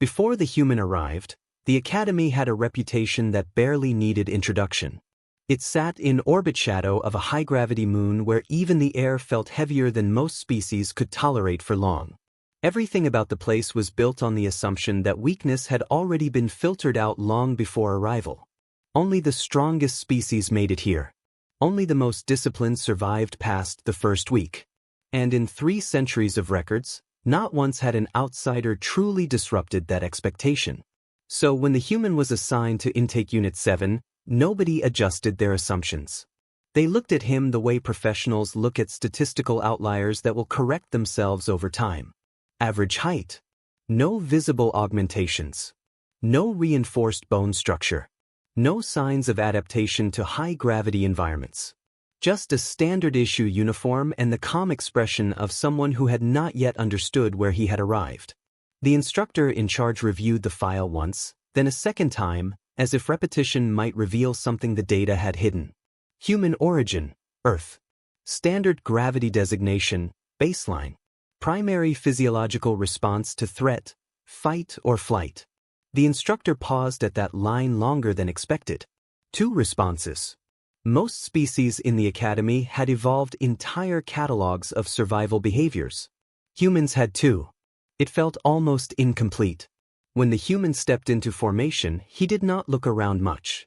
Before the human arrived, the Academy had a reputation that barely needed introduction. It sat in orbit shadow of a high-gravity moon where even the air felt heavier than most species could tolerate for long. Everything about the place was built on the assumption that weakness had already been filtered out long before arrival. Only the strongest species made it here. Only the most disciplined survived past the first week. And in 3 centuries of records, not once had an outsider truly disrupted that expectation. So when the human was assigned to Intake Unit 7, nobody adjusted their assumptions. They looked at him the way professionals look at statistical outliers that will correct themselves over time. Average height. No visible augmentations. No reinforced bone structure. No signs of adaptation to high-gravity environments. Just a standard-issue uniform and the calm expression of someone who had not yet understood where he had arrived. The instructor in charge reviewed the file once, then a second time, as if repetition might reveal something the data had hidden. Human origin, Earth. Standard gravity designation, baseline. Primary physiological response to threat, fight or flight. The instructor paused at that line longer than expected. 2 responses. Most species in the Academy had evolved entire catalogs of survival behaviors. Humans had 2. It felt almost incomplete. When the human stepped into formation, he did not look around much.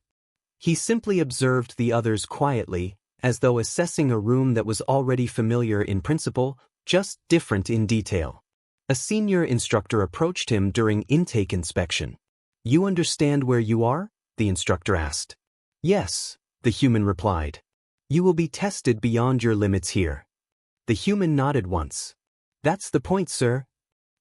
He simply observed the others quietly, as though assessing a room that was already familiar in principle, just different in detail. A senior instructor approached him during intake inspection. "You understand where you are?" the instructor asked. "Yes," the human replied. "You will be tested beyond your limits here." The human nodded once. "That's the point, sir."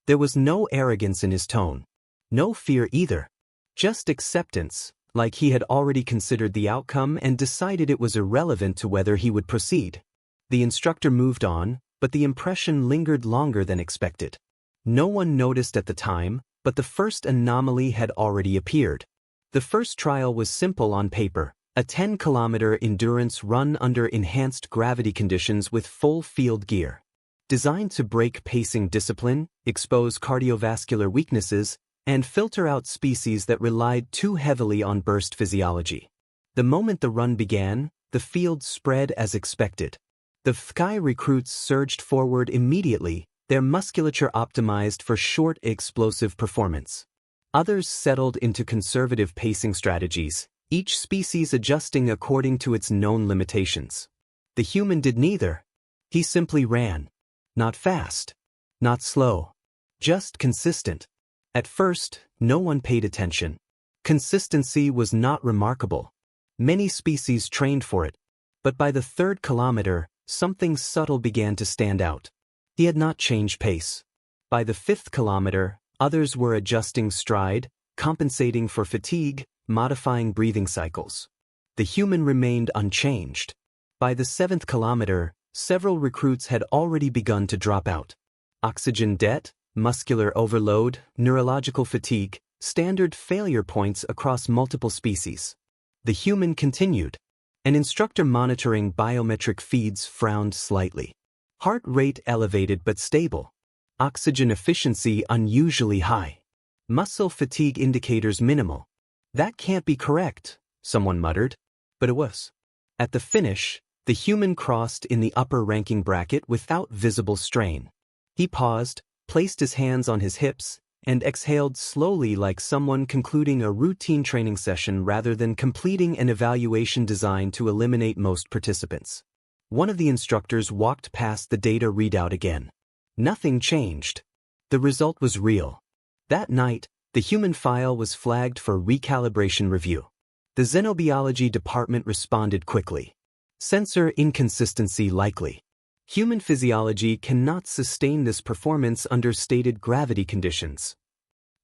There was no arrogance in his tone. No fear either. Just acceptance, like he had already considered the outcome and decided it was irrelevant to whether he would proceed. The instructor moved on, but the impression lingered longer than expected. No one noticed at the time, but the first anomaly had already appeared. The first trial was simple on paper, a 10-kilometer endurance run under enhanced gravity conditions with full field gear. Designed to break pacing discipline, expose cardiovascular weaknesses, and filter out species that relied too heavily on burst physiology. The moment the run began, the field spread as expected. The Sky recruits surged forward immediately, their musculature optimized for short, explosive performance. Others settled into conservative pacing strategies, each species adjusting according to its known limitations. The human did neither. He simply ran. Not fast. Not slow. Just consistent. At first, no one paid attention. Consistency was not remarkable. Many species trained for it. But by the 3rd kilometer, something subtle began to stand out. He had not changed pace. By the 5th kilometer, others were adjusting stride, compensating for fatigue, modifying breathing cycles. The human remained unchanged. By the 7th kilometer, several recruits had already begun to drop out. Oxygen debt, muscular overload, neurological fatigue, standard failure points across multiple species. The human continued. An instructor monitoring biometric feeds frowned slightly. Heart rate elevated but stable. Oxygen efficiency unusually high. Muscle fatigue indicators minimal. "That can't be correct," someone muttered. But it was. At the finish, the human crossed in the upper ranking bracket without visible strain. He paused, placed his hands on his hips, and exhaled slowly like someone concluding a routine training session rather than completing an evaluation designed to eliminate most participants. One of the instructors walked past the data readout again. Nothing changed. The result was real. That night, the human file was flagged for recalibration review. The xenobiology department responded quickly. Sensor inconsistency likely. Human physiology cannot sustain this performance under stated gravity conditions.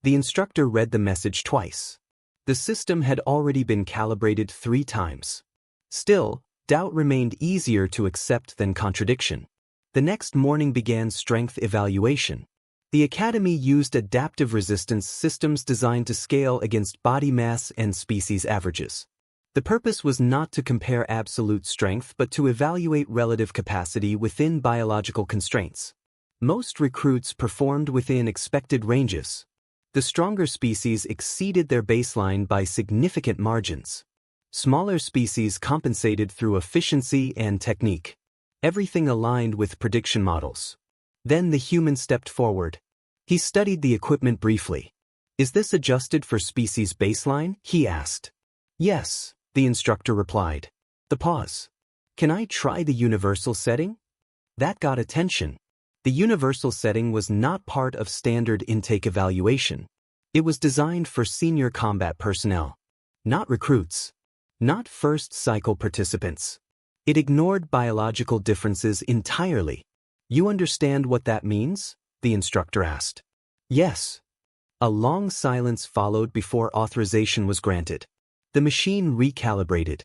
The instructor read the message twice. The system had already been calibrated 3 times. Still, doubt remained easier to accept than contradiction. The next morning began strength evaluation. The Academy used adaptive resistance systems designed to scale against body mass and species averages. The purpose was not to compare absolute strength but to evaluate relative capacity within biological constraints. Most recruits performed within expected ranges. The stronger species exceeded their baseline by significant margins. Smaller species compensated through efficiency and technique. Everything aligned with prediction models. Then the human stepped forward. He studied the equipment briefly. "Is this adjusted for species baseline?" he asked. "Yes," the instructor replied. The pause. "Can I try the universal setting?" That got attention. The universal setting was not part of standard intake evaluation. It was designed for senior combat personnel. Not recruits. Not first-cycle participants. It ignored biological differences entirely. "You understand what that means?" the instructor asked. "Yes." A long silence followed before authorization was granted. The machine recalibrated.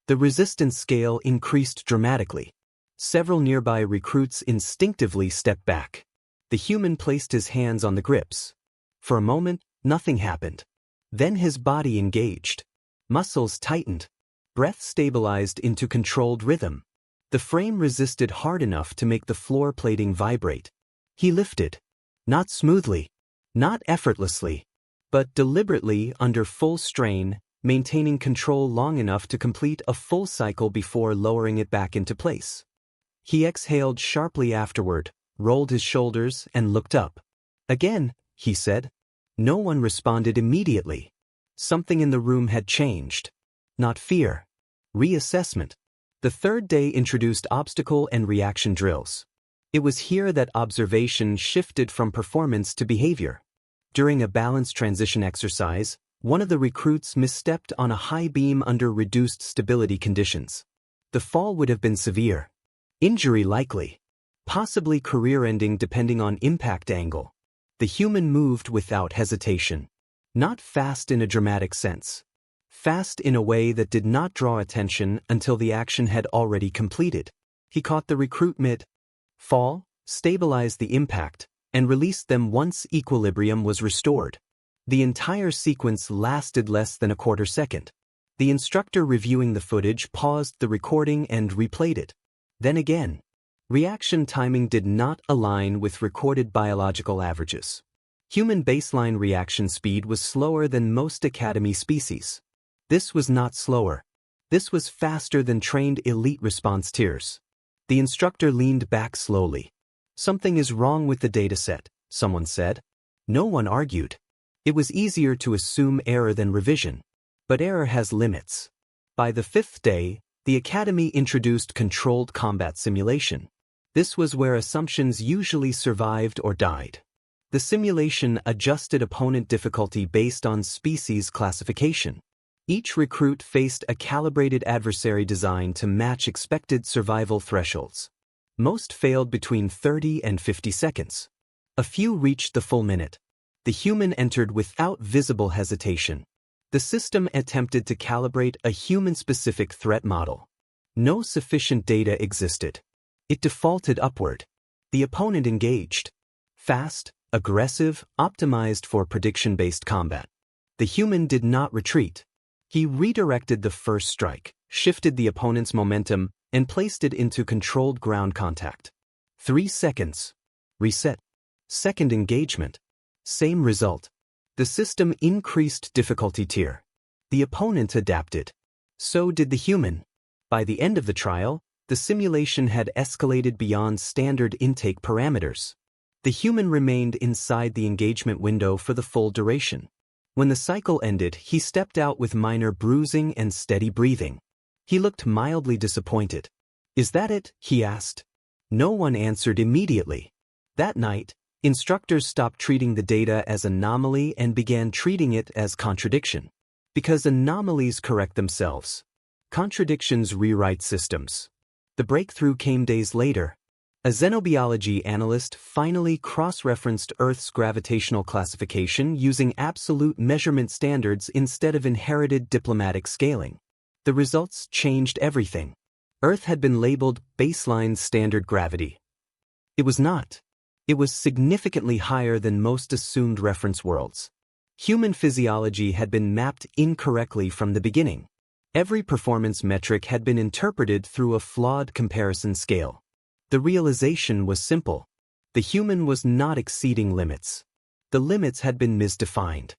The resistance scale increased dramatically. Several nearby recruits instinctively stepped back. The human placed his hands on the grips. For a moment, nothing happened. Then his body engaged. Muscles tightened. Breath stabilized into controlled rhythm. The frame resisted hard enough to make the floor plating vibrate. He lifted. Not smoothly. Not effortlessly. But deliberately under full strain, maintaining control long enough to complete a full cycle before lowering it back into place. He exhaled sharply afterward, rolled his shoulders, and looked up. "Again," he said. No one responded immediately. Something in the room had changed. Not fear. Reassessment. The third day introduced obstacle and reaction drills. It was here that observation shifted from performance to behavior. During a balance transition exercise, one of the recruits misstepped on a high beam under reduced stability conditions. The fall would have been severe. Injury likely. Possibly career-ending depending on impact angle. The human moved without hesitation. Not fast in a dramatic sense. Fast in a way that did not draw attention until the action had already completed. He caught the recruit mid-fall, stabilized the impact, and released them once equilibrium was restored. The entire sequence lasted less than a quarter second. The instructor reviewing the footage paused the recording and replayed it. Then again. Reaction timing did not align with recorded biological averages. Human baseline reaction speed was slower than most Academy species. This was not slower. This was faster than trained elite response tiers. The instructor leaned back slowly. "Something is wrong with the dataset," someone said. No one argued. It was easier to assume error than revision. But error has limits. By the fifth day, the Academy introduced controlled combat simulation. This was where assumptions usually survived or died. The simulation adjusted opponent difficulty based on species classification. Each recruit faced a calibrated adversary designed to match expected survival thresholds. Most failed between 30 and 50 seconds. A few reached the full minute. The human entered without visible hesitation. The system attempted to calibrate a human-specific threat model. No sufficient data existed. It defaulted upward. The opponent engaged. Fast, aggressive, optimized for prediction-based combat. The human did not retreat. He redirected the first strike, shifted the opponent's momentum, and placed it into controlled ground contact. 3 seconds. Reset. Second engagement. Same result. The system increased difficulty tier. The opponent adapted. So did the human. By the end of the trial, the simulation had escalated beyond standard intake parameters. The human remained inside the engagement window for the full duration. When the cycle ended, he stepped out with minor bruising and steady breathing. He looked mildly disappointed. "Is that it?" he asked. No one answered immediately. That night, instructors stopped treating the data as anomaly and began treating it as contradiction. Because anomalies correct themselves. Contradictions rewrite systems. The breakthrough came days later. A xenobiology analyst finally cross-referenced Earth's gravitational classification using absolute measurement standards instead of inherited diplomatic scaling. The results changed everything. Earth had been labeled baseline standard gravity. It was not. It was significantly higher than most assumed reference worlds. Human physiology had been mapped incorrectly from the beginning. Every performance metric had been interpreted through a flawed comparison scale. The realization was simple. The human was not exceeding limits. The limits had been misdefined.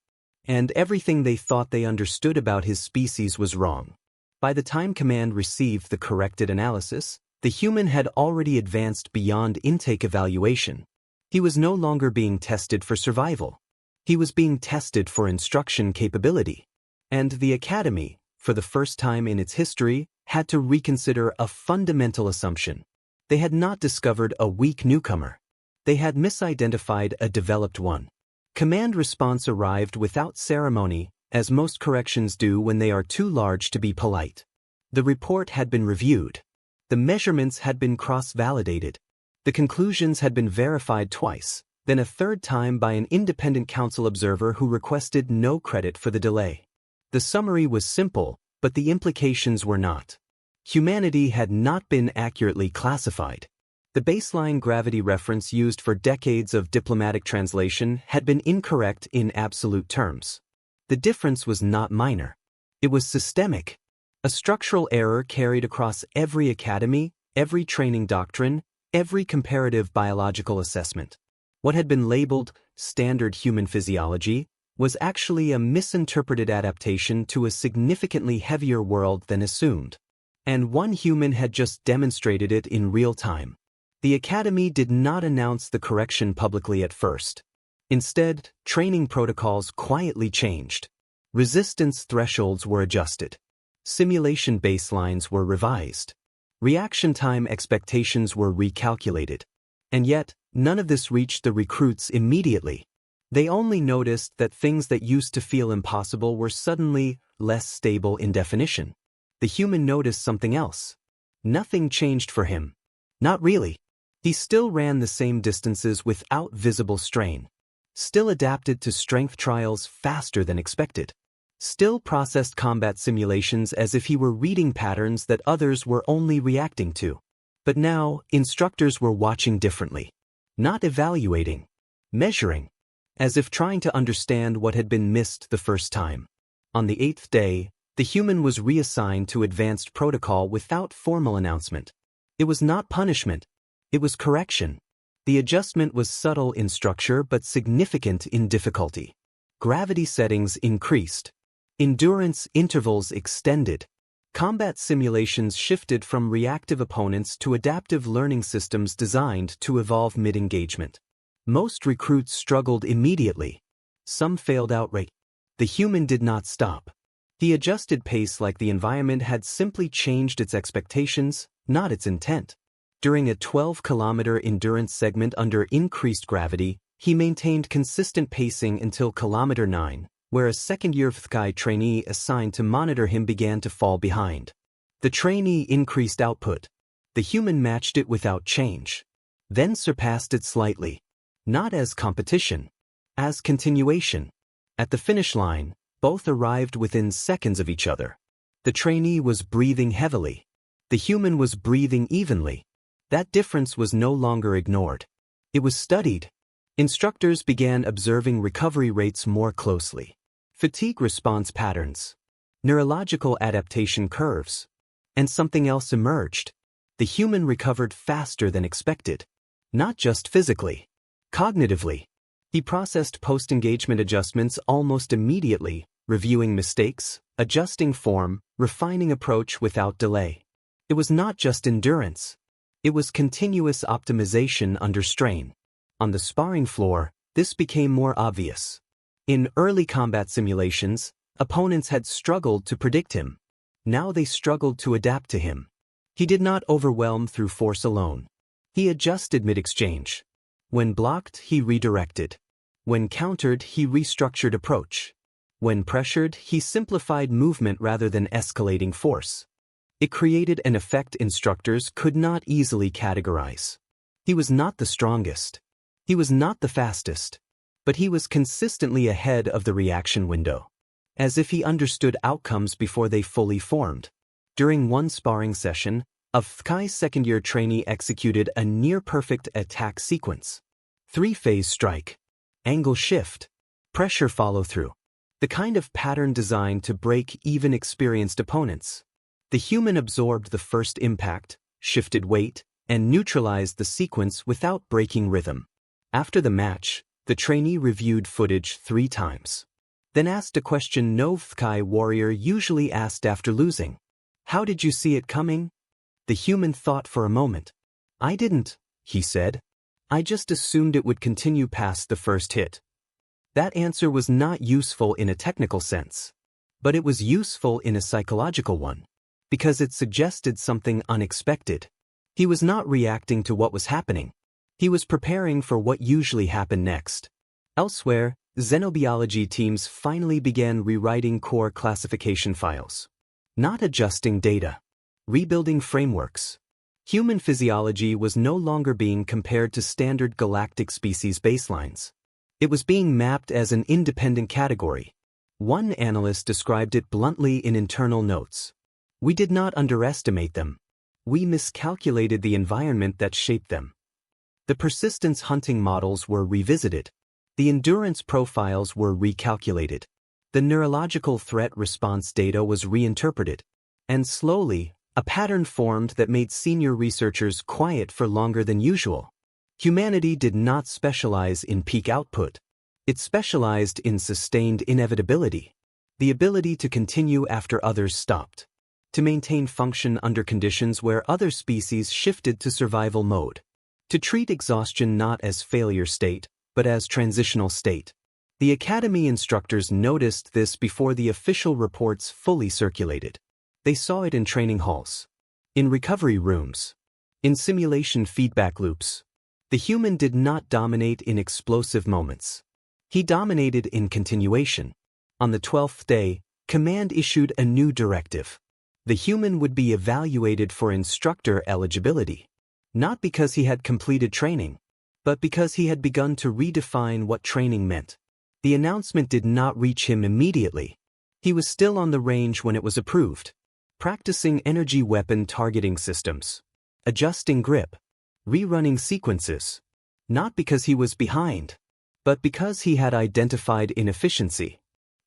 And everything they thought they understood about his species was wrong. By the time Command received the corrected analysis, the human had already advanced beyond intake evaluation. He was no longer being tested for survival. He was being tested for instruction capability. And the Academy, for the first time in its history, had to reconsider a fundamental assumption. They had not discovered a weak newcomer. They had misidentified a developed one. Command response arrived without ceremony, as most corrections do when they are too large to be polite. The report had been reviewed. The measurements had been cross-validated. The conclusions had been verified twice, then a third time by an independent council observer who requested no credit for the delay. The summary was simple, but the implications were not. Humanity had not been accurately classified. The baseline gravity reference used for decades of diplomatic translation had been incorrect in absolute terms. The difference was not minor. It was systemic. A structural error carried across every academy, every training doctrine, every comparative biological assessment. What had been labeled standard human physiology was actually a misinterpreted adaptation to a significantly heavier world than assumed. And one human had just demonstrated it in real time. The Academy did not announce the correction publicly at first. Instead, training protocols quietly changed. Resistance thresholds were adjusted. Simulation baselines were revised. Reaction time expectations were recalculated. And yet, none of this reached the recruits immediately. They only noticed that things that used to feel impossible were suddenly less stable in definition. The human noticed something else. Nothing changed for him. Not really. He still ran the same distances without visible strain. Still adapted to strength trials faster than expected. Still processed combat simulations as if he were reading patterns that others were only reacting to. But now, instructors were watching differently. Not evaluating. Measuring. As if trying to understand what had been missed the first time. On the 8th day, the human was reassigned to advanced protocol without formal announcement. It was not punishment. It was correction. The adjustment was subtle in structure but significant in difficulty. Gravity settings increased. Endurance intervals extended. Combat simulations shifted from reactive opponents to adaptive learning systems designed to evolve mid-engagement. Most recruits struggled immediately. Some failed outright. The human did not stop. He adjusted pace like the environment had simply changed its expectations, not its intent. During a 12-kilometer endurance segment under increased gravity, he maintained consistent pacing until kilometer 9, where a second-year FTCI trainee assigned to monitor him began to fall behind. The trainee increased output. The human matched it without change. Then surpassed it slightly. Not as competition. As continuation. At the finish line, both arrived within seconds of each other. The trainee was breathing heavily. The human was breathing evenly. That difference was no longer ignored. It was studied. Instructors began observing recovery rates more closely. Fatigue response patterns. Neurological adaptation curves. And something else emerged. The human recovered faster than expected. Not just physically. Cognitively. He processed post-engagement adjustments almost immediately, reviewing mistakes, adjusting form, refining approach without delay. It was not just endurance. It was continuous optimization under strain. On the sparring floor, this became more obvious. In early combat simulations, opponents had struggled to predict him. Now they struggled to adapt to him. He did not overwhelm through force alone. He adjusted mid-exchange. When blocked, he redirected. When countered, he restructured approach. When pressured, he simplified movement rather than escalating force. It created an effect instructors could not easily categorize. He was not the strongest. He was not the fastest. But he was consistently ahead of the reaction window. As if he understood outcomes before they fully formed. During one sparring session, a FTCI second-year trainee executed a near-perfect attack sequence. 3-phase strike. Angle shift. Pressure follow-through. The kind of pattern designed to break even experienced opponents. The human absorbed the first impact, shifted weight, and neutralized the sequence without breaking rhythm. After the match, The trainee reviewed footage 3 times. Then asked a question no Thkai warrior usually asked after losing. How did you see it coming? The human thought for a moment. I didn't, he said. I just assumed it would continue past the first hit. That answer was not useful in a technical sense. But it was useful in a psychological one. Because it suggested something unexpected. He was not reacting to what was happening. He was preparing for what usually happened next. Elsewhere, xenobiology teams finally began rewriting core classification files. Not adjusting data. Rebuilding frameworks. Human physiology was no longer being compared to standard galactic species baselines. It was being mapped as an independent category. One analyst described it bluntly in internal notes. We did not underestimate them. We miscalculated the environment that shaped them. The persistence hunting models were revisited. The endurance profiles were recalculated. The neurological threat response data was reinterpreted. And slowly, a pattern formed that made senior researchers quiet for longer than usual. Humanity did not specialize in peak output. It specialized in sustained inevitability. The ability to continue after others stopped. To maintain function under conditions where other species shifted to survival mode. To treat exhaustion not as failure state, but as transitional state. The academy instructors noticed this before the official reports fully circulated. They saw it in training halls. In recovery rooms. In simulation feedback loops. The human did not dominate in explosive moments. He dominated in continuation. On the 12th day, command issued a new directive. The human would be evaluated for instructor eligibility. Not because he had completed training, but because he had begun to redefine what training meant. The announcement did not reach him immediately. He was still on the range when it was approved. Practicing energy weapon targeting systems. Adjusting grip. Rerunning sequences. Not because he was behind, but because he had identified inefficiency.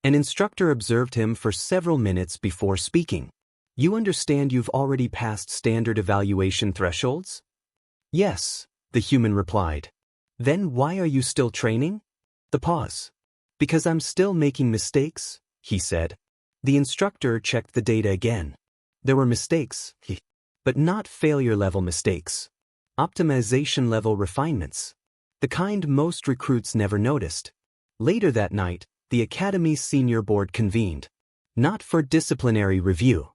An instructor observed him for several minutes before speaking. You understand you've already passed standard evaluation thresholds? Yes, the human replied. Then why are you still training? The pause. Because I'm still making mistakes, he said. The instructor checked the data again. There were mistakes, but not failure-level mistakes. Optimization-level refinements. The kind most recruits never noticed. Later that night, the Academy's senior board convened. Not for disciplinary review.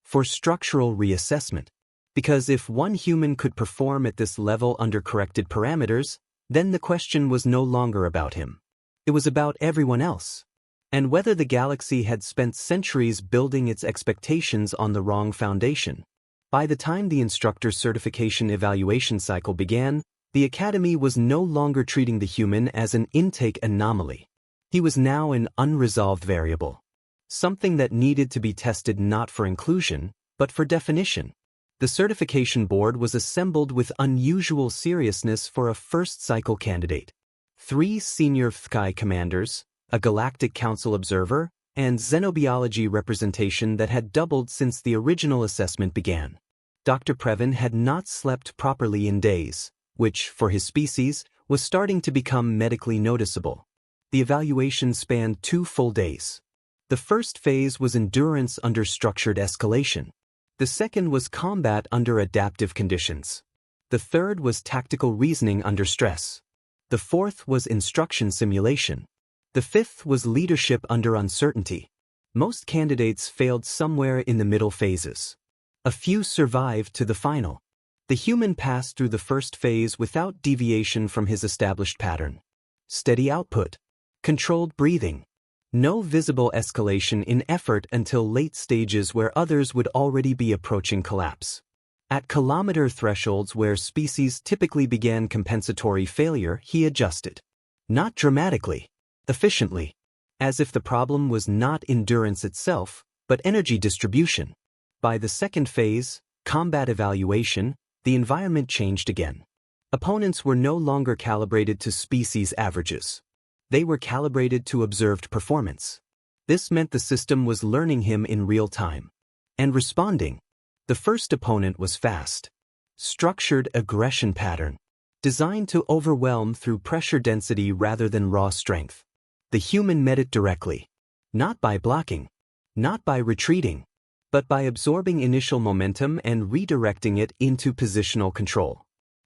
For structural reassessment. Because if one human could perform at this level under corrected parameters, then the question was no longer about him. It was about everyone else. And whether the galaxy had spent centuries building its expectations on the wrong foundation. By the time the instructor certification evaluation cycle began, the Academy was no longer treating the human as an intake anomaly. He was now an unresolved variable. Something that needed to be tested not for inclusion, but for definition. The certification board was assembled with unusual seriousness for a first-cycle candidate. 3 senior Thkai commanders, a Galactic Council observer, and xenobiology representation that had doubled since the original assessment began. Dr. Previn had not slept properly in days, which, for his species, was starting to become medically noticeable. The evaluation spanned 2 full days. The first phase was endurance under structured escalation. The second was combat under adaptive conditions. The third was tactical reasoning under stress. The fourth was instruction simulation. The fifth was leadership under uncertainty. Most candidates failed somewhere in the middle phases. A few survived to the final. The human passed through the first phase without deviation from his established pattern. Steady output. Controlled breathing. No visible escalation in effort until late stages where others would already be approaching collapse. At kilometer thresholds where species typically began compensatory failure, he adjusted. Not dramatically, efficiently. As if the problem was not endurance itself, but energy distribution. By the second phase, combat evaluation, the environment changed again. Opponents were no longer calibrated to species averages. They were calibrated to observed performance. This meant the system was learning him in real time. And responding. The first opponent was fast. Structured aggression pattern. designed to overwhelm through pressure density rather than raw strength. The human met it directly. Not by blocking, not by retreating, but by absorbing initial momentum and redirecting it into positional control.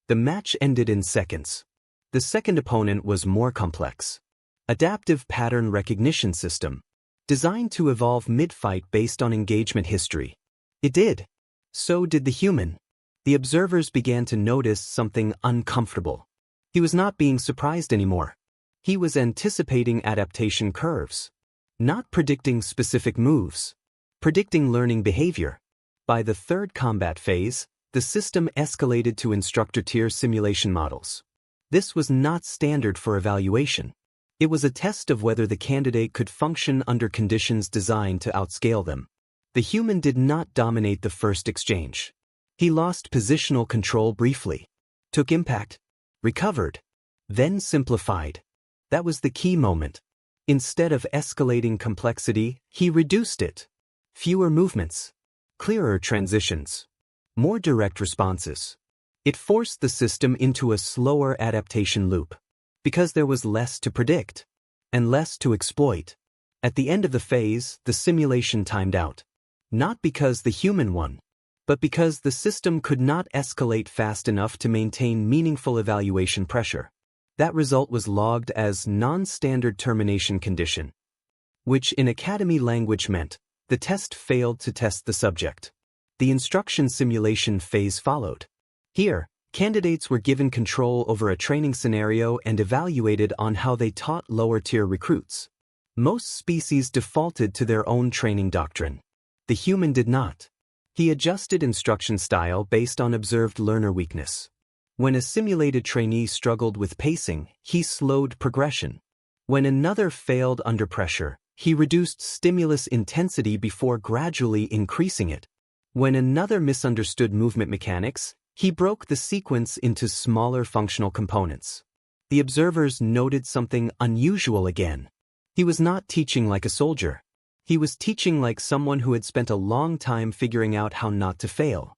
The match ended in seconds. The second opponent was more complex. Adaptive pattern recognition system, designed to evolve mid-fight based on engagement history. It did. So did the human. The observers began to notice something uncomfortable. He was not being surprised anymore. He was anticipating adaptation curves. Not predicting specific moves. Predicting learning behavior. By the third combat phase, the system escalated to instructor-tier simulation models. This was not standard for evaluation. It was a test of whether the candidate could function under conditions designed to outscale them. The human did not dominate the first exchange. He lost positional control briefly, took impact, recovered, then simplified. That was the key moment. Instead of escalating complexity, he reduced it. Fewer movements, clearer transitions, more direct responses. It forced the system into a slower adaptation loop, because there was less to predict and less to exploit. At the end of the phase, the simulation timed out. Not because the human won, but because the system could not escalate fast enough to maintain meaningful evaluation pressure. That result was logged as non-standard termination condition, which in academy language meant the test failed to test the subject. The instruction simulation phase followed. Here, candidates were given control over a training scenario and evaluated on how they taught lower-tier recruits. Most species defaulted to their own training doctrine. The human did not. He adjusted instruction style based on observed learner weakness. When a simulated trainee struggled with pacing, he slowed progression. When another failed under pressure, he reduced stimulus intensity before gradually increasing it. When another misunderstood movement mechanics, he broke the sequence into smaller functional components. The observers noted something unusual again. He was not teaching like a soldier. He was teaching like someone who had spent a long time figuring out how not to fail.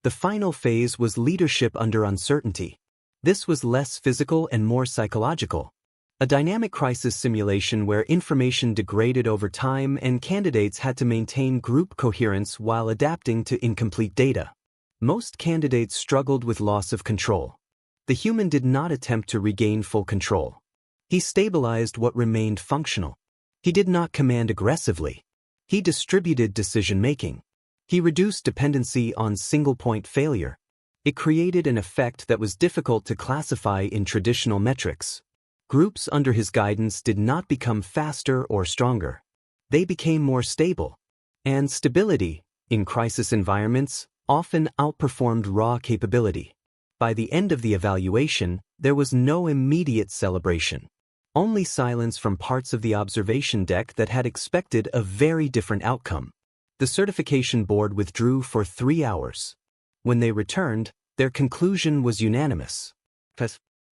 The final phase was leadership under uncertainty. This was less physical and more psychological. A dynamic crisis simulation where information degraded over time and candidates had to maintain group coherence while adapting to incomplete data. Most candidates struggled with loss of control. The human did not attempt to regain full control. He stabilized what remained functional. He did not command aggressively. He distributed decision-making. He reduced dependency on single-point failure. It created an effect that was difficult to classify in traditional metrics. Groups under his guidance did not become faster or stronger. They became more stable. And stability, in crisis environments, often outperformed raw capability. By the end of the evaluation, there was no immediate celebration. Only silence from parts of the observation deck that had expected a very different outcome. The certification board withdrew for 3 hours. When they returned, their conclusion was unanimous,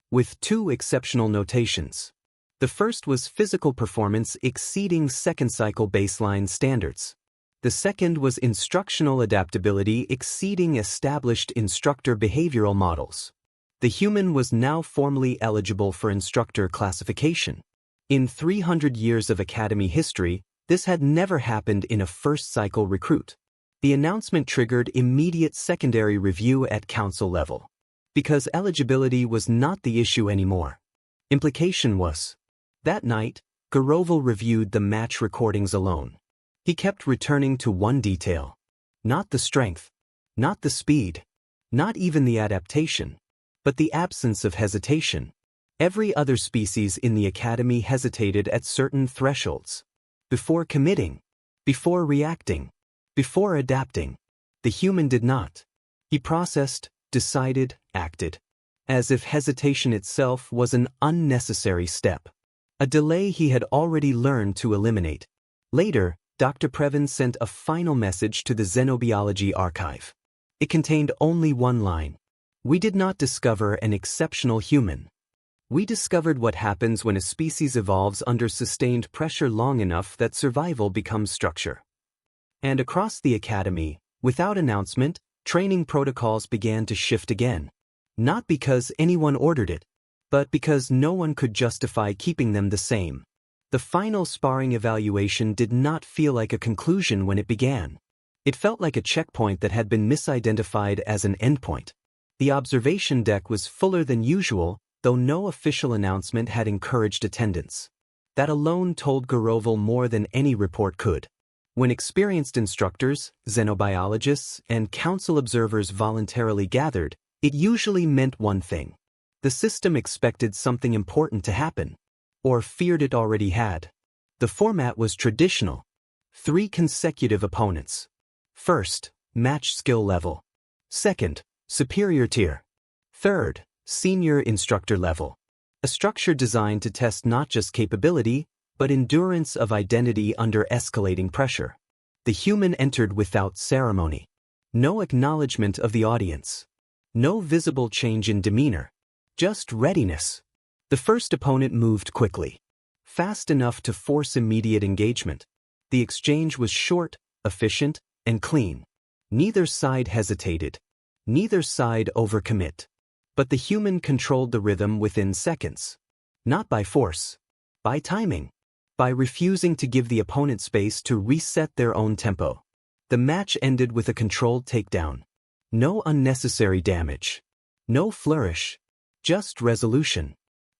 with 2 exceptional notations. The first was physical performance exceeding second-cycle baseline standards. The second was instructional adaptability exceeding established instructor behavioral models. The human was now formally eligible for instructor classification. In 300 years of academy history, this had never happened in a first-cycle recruit. The announcement triggered immediate secondary review at council level. Because eligibility was not the issue anymore. Implication was, that night, Garoval reviewed the match recordings alone. He kept returning to one detail. Not the strength, not the speed, not even the adaptation, but the absence of hesitation. Every other species in the academy hesitated at certain thresholds. Before committing, before reacting, before adapting. The human did not. He processed, decided, acted. As if hesitation itself was an unnecessary step. A delay he had already learned to eliminate. Later, Dr. Previn sent a final message to the Xenobiology archive. It contained only one line. We did not discover an exceptional human. We discovered what happens when a species evolves under sustained pressure long enough that survival becomes structure. And across the academy, without announcement, training protocols began to shift again. Not because anyone ordered it, but because no one could justify keeping them the same. The final sparring evaluation did not feel like a conclusion when it began. It felt like a checkpoint that had been misidentified as an endpoint. The observation deck was fuller than usual, though no official announcement had encouraged attendance. That alone told Garoval more than any report could. When experienced instructors, xenobiologists, and council observers voluntarily gathered, it usually meant one thing. The system expected something important to happen, or feared it already had. The format was traditional. 3 consecutive opponents. First, match skill level. Second, superior tier. Third, senior instructor level. A structure designed to test not just capability, but endurance of identity under escalating pressure. The human entered without ceremony. No acknowledgement of the audience. No visible change in demeanor. Just readiness. The first opponent moved quickly. Fast enough to force immediate engagement. The exchange was short, efficient, and clean. Neither side hesitated. Neither side overcommit. But the human controlled the rhythm within seconds. Not by force. By timing. By refusing to give the opponent space to reset their own tempo. The match ended with a controlled takedown. No unnecessary damage. No flourish. Just resolution.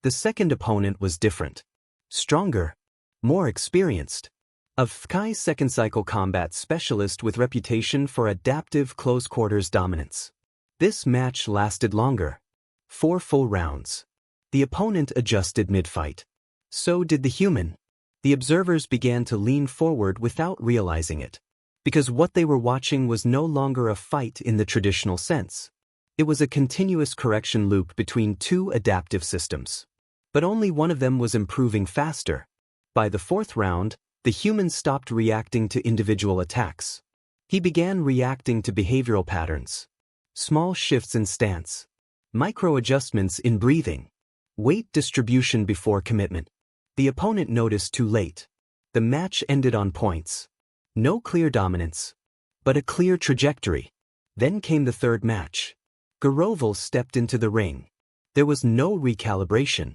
The second opponent was different. Stronger. More experienced. A FKI second-cycle combat specialist with reputation for adaptive close-quarters dominance. This match lasted longer. 4 full rounds. The opponent adjusted mid-fight. So did the human. The observers began to lean forward without realizing it. Because what they were watching was no longer a fight in the traditional sense. It was a continuous correction loop between 2 adaptive systems. But only one of them was improving faster. By the 4th round, the human stopped reacting to individual attacks. He began reacting to behavioral patterns. Small shifts in stance. Micro-adjustments in breathing. Weight distribution before commitment. The opponent noticed too late. The match ended on points. No clear dominance, but a clear trajectory. Then came the 3rd match. Garoval stepped into the ring. There was no recalibration.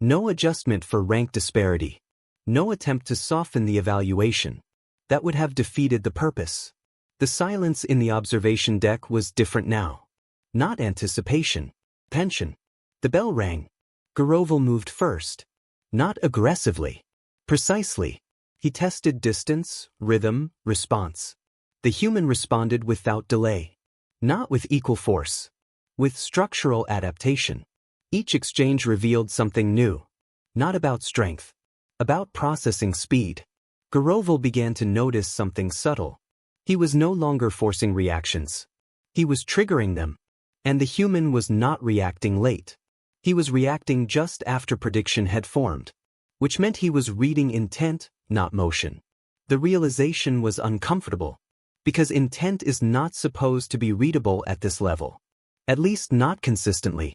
No adjustment for rank disparity. No attempt to soften the evaluation. That would have defeated the purpose. The silence in the observation deck was different now. Not anticipation. Tension. The bell rang. Garoval moved first. Not aggressively. Precisely. He tested distance, rhythm, response. The human responded without delay. Not with equal force. With structural adaptation. Each exchange revealed something new. Not about strength. About processing speed. Garoval began to notice something subtle. He was no longer forcing reactions. He was triggering them. And the human was not reacting late. He was reacting just after prediction had formed. Which meant he was reading intent, not motion. The realization was uncomfortable. Because intent is not supposed to be readable at this level. At least not consistently.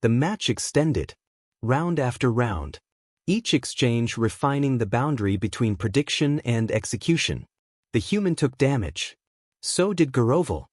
The match extended. Round after round. Each exchange refining the boundary between prediction and execution. The human took damage. So did Garoval.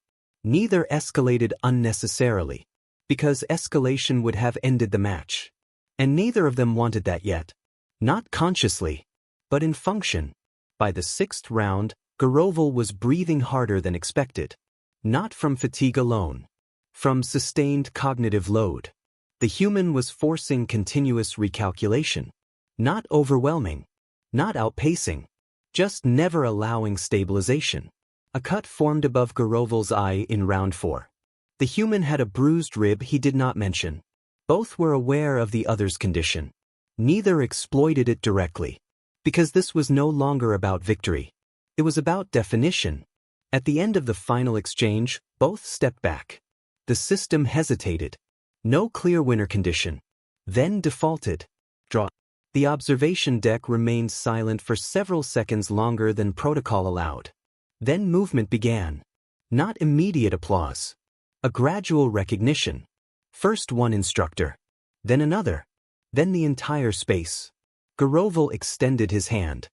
Neither escalated unnecessarily. Because escalation would have ended the match. And neither of them wanted that yet. Not consciously. But in function. By the 6th round, Garoval was breathing harder than expected. Not from fatigue alone. From sustained cognitive load. The human was forcing continuous recalculation. Not overwhelming. Not outpacing. Just never allowing stabilization. A cut formed above Garoval's eye in round 4. The human had a bruised rib he did not mention. Both were aware of the other's condition. Neither exploited it directly. Because this was no longer about victory. It was about definition. At the end of the final exchange, both stepped back. The system hesitated. No clear winner condition. Then defaulted. Draw. The observation deck remained silent for several seconds longer than protocol allowed. Then movement began. Not immediate applause. A gradual recognition. First one instructor. Then another. Then the entire space. Garoval extended his hand.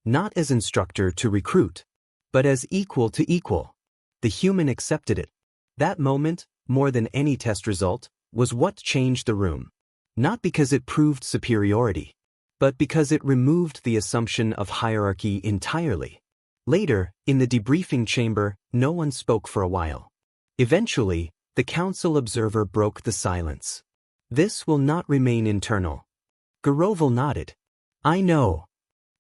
Not as instructor to recruit, but as equal to equal. The human accepted it. That moment, more than any test result, was what changed the room. Not because it proved superiority, but because it removed the assumption of hierarchy entirely. Later, in the debriefing chamber, no one spoke for a while. Eventually, the council observer broke the silence. "This will not remain internal." Garoval nodded. "I know."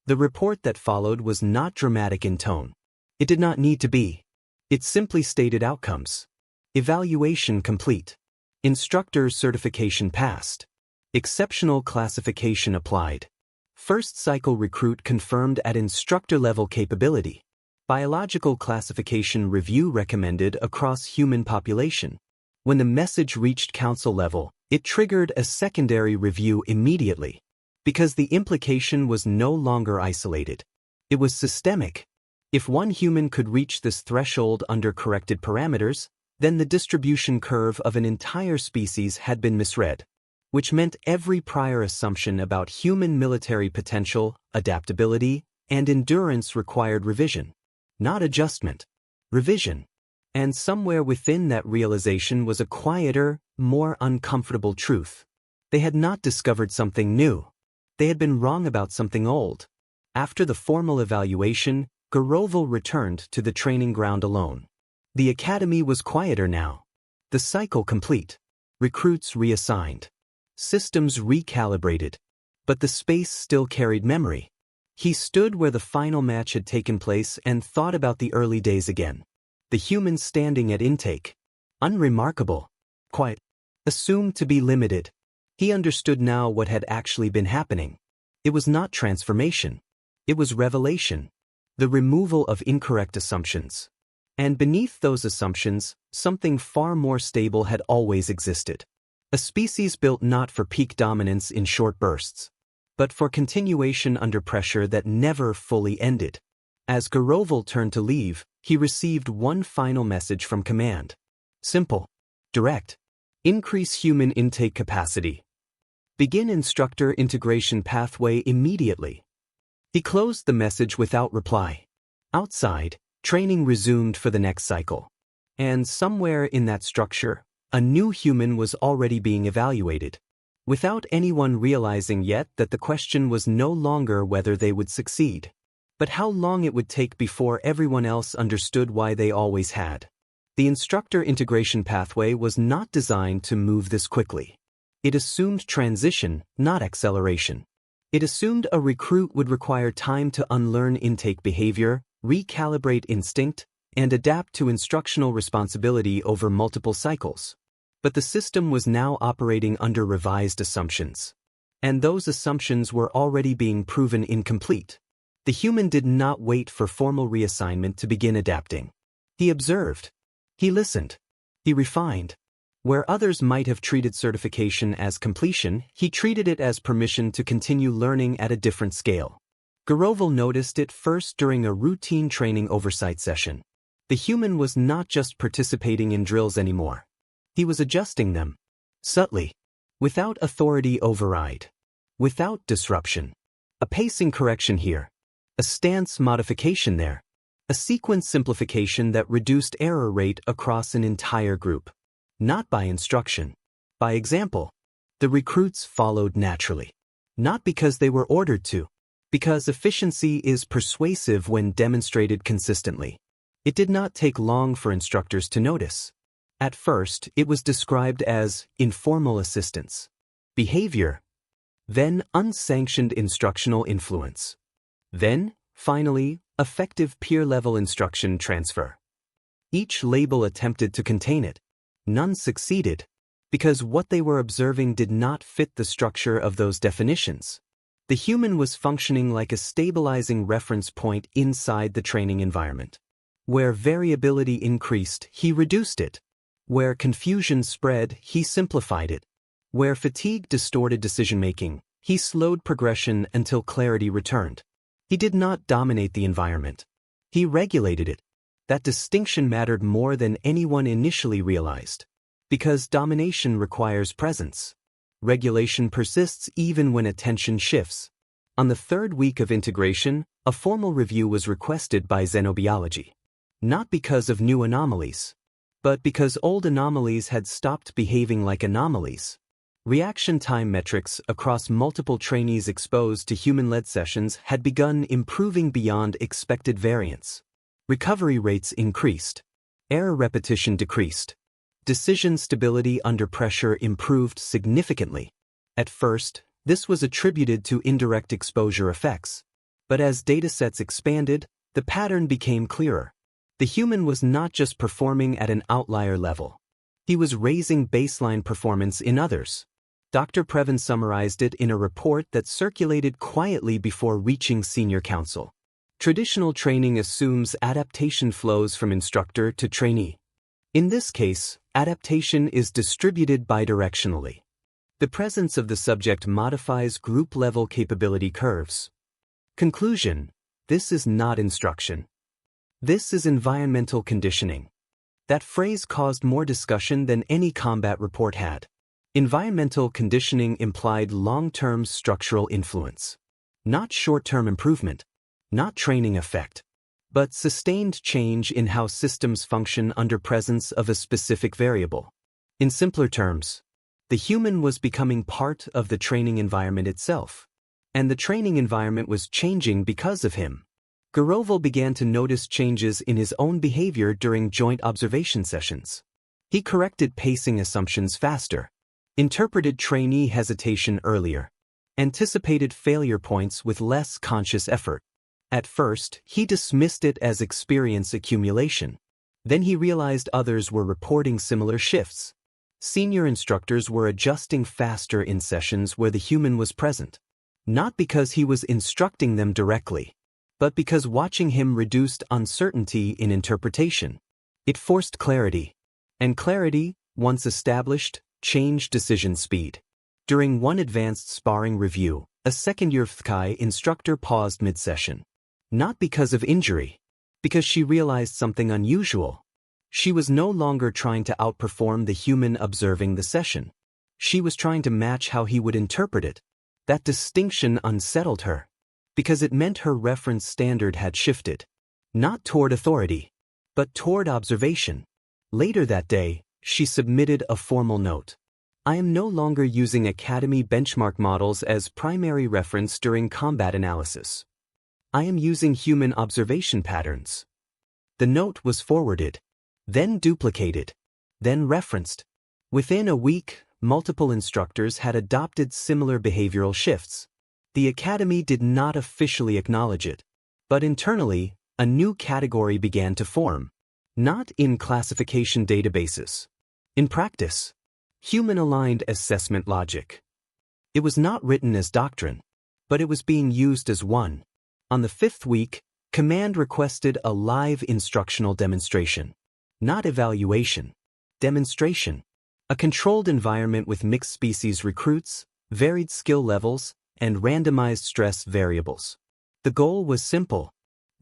The report that followed was not dramatic in tone. It did not need to be. It simply stated outcomes. Evaluation complete. Instructor certification passed. Exceptional classification applied. First cycle recruit confirmed at instructor level capability. Biological classification review recommended across human population. When the message reached council level, it triggered a secondary review immediately. Because the implication was no longer isolated. It was systemic. If one human could reach this threshold under corrected parameters, then the distribution curve of an entire species had been misread. Which meant every prior assumption about human military potential, adaptability, and endurance required revision. Not adjustment. Revision. And somewhere within that realization was a quieter, more uncomfortable truth. They had not discovered something new. They had been wrong about something old. After the formal evaluation, Garoval returned to the training ground alone. The academy was quieter now. The cycle complete. Recruits reassigned. Systems recalibrated. But the space still carried memory. He stood where the final match had taken place and thought about the early days again. The humans standing at intake. Unremarkable. Quiet. Assumed to be limited. He understood now what had actually been happening. It was not transformation. It was revelation. The removal of incorrect assumptions. And beneath those assumptions, something far more stable had always existed. A species built not for peak dominance in short bursts, but for continuation under pressure that never fully ended. As Garoval turned to leave, he received one final message from command. Simple. Direct. Increase human intake capacity. Begin instructor integration pathway immediately. He closed the message without reply. Outside, training resumed for the next cycle. And somewhere in that structure, a new human was already being evaluated, without anyone realizing yet that the question was no longer whether they would succeed, but how long it would take before everyone else understood why they always had. The instructor integration pathway was not designed to move this quickly. It assumed transition, not acceleration. It assumed a recruit would require time to unlearn intake behavior, recalibrate instinct, and adapt to instructional responsibility over multiple cycles. But the system was now operating under revised assumptions. And those assumptions were already being proven incomplete. The human did not wait for formal reassignment to begin adapting. He observed. He listened. He refined. Where others might have treated certification as completion, he treated it as permission to continue learning at a different scale. Garoval noticed it first during a routine training oversight session. The human was not just participating in drills anymore. He was adjusting them. Subtly. Without authority override. Without disruption. A pacing correction here. A stance modification there. A sequence simplification that reduced error rate across an entire group. Not by instruction. By example. The recruits followed naturally. Not because they were ordered to. Because efficiency is persuasive when demonstrated consistently. It did not take long for instructors to notice. At first, it was described as informal assistance, behavior, then unsanctioned instructional influence, then, finally, effective peer-level instruction transfer. Each label attempted to contain it. None succeeded, because what they were observing did not fit the structure of those definitions. The human was functioning like a stabilizing reference point inside the training environment. Where variability increased, he reduced it. Where confusion spread, he simplified it. Where fatigue distorted decision-making, he slowed progression until clarity returned. He did not dominate the environment. He regulated it. That distinction mattered more than anyone initially realized. Because domination requires presence. Regulation persists even when attention shifts. On the third week of integration, a formal review was requested by xenobiology. Not because of new anomalies, but because old anomalies had stopped behaving like anomalies. Reaction time metrics across multiple trainees exposed to human-led sessions had begun improving beyond expected variance. Recovery rates increased. Error repetition decreased. Decision stability under pressure improved significantly. At first, this was attributed to indirect exposure effects. But as datasets expanded, the pattern became clearer. The human was not just performing at an outlier level. He was raising baseline performance in others. Dr. Previn summarized it in a report that circulated quietly before reaching senior counsel. Traditional training assumes adaptation flows from instructor to trainee. In this case, adaptation is distributed bidirectionally. The presence of the subject modifies group-level capability curves. Conclusion: this is not instruction. This is environmental conditioning. That phrase caused more discussion than any combat report had. Environmental conditioning implied long-term structural influence. Not short-term improvement, not training effect, but sustained change in how systems function under presence of a specific variable. In simpler terms, the human was becoming part of the training environment itself, and the training environment was changing because of him. Garoval began to notice changes in his own behavior during joint observation sessions. He corrected pacing assumptions faster, interpreted trainee hesitation earlier, anticipated failure points with less conscious effort. At first, he dismissed it as experience accumulation. Then he realized others were reporting similar shifts. Senior instructors were adjusting faster in sessions where the human was present. Not because he was instructing them directly, but because watching him reduced uncertainty in interpretation. It forced clarity. And clarity, once established, changed decision speed. During one advanced sparring review, a second-year FTCI instructor paused mid-session. Not because of injury, because she realized something unusual. She was no longer trying to outperform the human observing the session. She was trying to match how he would interpret it. That distinction unsettled her, because it meant her reference standard had shifted. Not toward authority, but toward observation. Later that day, she submitted a formal note. I am no longer using Academy benchmark models as primary reference during combat analysis. I am using human observation patterns. The note was forwarded, then duplicated, then referenced. Within a week, multiple instructors had adopted similar behavioral shifts. The Academy did not officially acknowledge it, but internally, a new category began to form. Not in classification databases. In practice, human-aligned assessment logic. It was not written as doctrine, but it was being used as one. On the fifth week, command requested a live instructional demonstration. Not evaluation. Demonstration. A controlled environment with mixed species recruits, varied skill levels, and randomized stress variables. The goal was simple.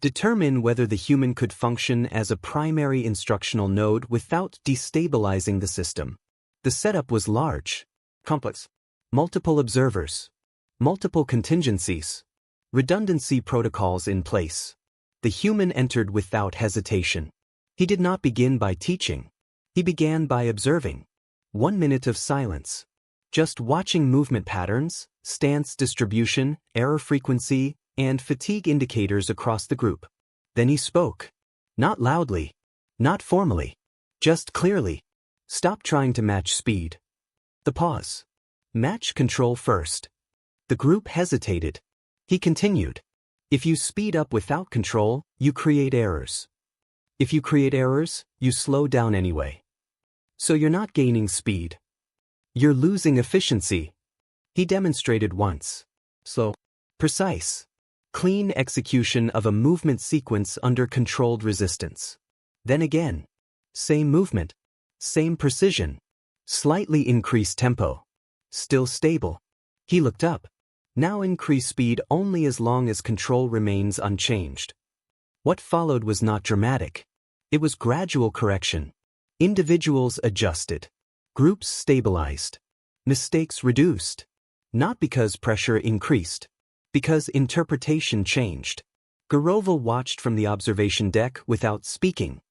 Determine whether the human could function as a primary instructional node without destabilizing the system. The setup was large, complex. Multiple observers, multiple contingencies, redundancy protocols in place. The human entered without hesitation. He did not begin by teaching. He began by observing. 1 minute of silence. Just watching movement patterns, stance distribution, error frequency, and fatigue indicators across the group. Then he spoke. Not loudly, not formally, just clearly. Stop trying to match speed. The pause. Match control first. The group hesitated. He continued. If you speed up without control, you create errors. If you create errors, you slow down anyway. So you're not gaining speed. You're losing efficiency. He demonstrated once. Slow, precise, clean execution of a movement sequence under controlled resistance. Then again. Same movement. Same precision. Slightly increased tempo. Still stable. He looked up. Now increase speed only as long as control remains unchanged. What followed was not dramatic. It was gradual correction. Individuals adjusted. Groups stabilized. Mistakes reduced. Not because pressure increased. Because interpretation changed. Garoval watched from the observation deck without speaking.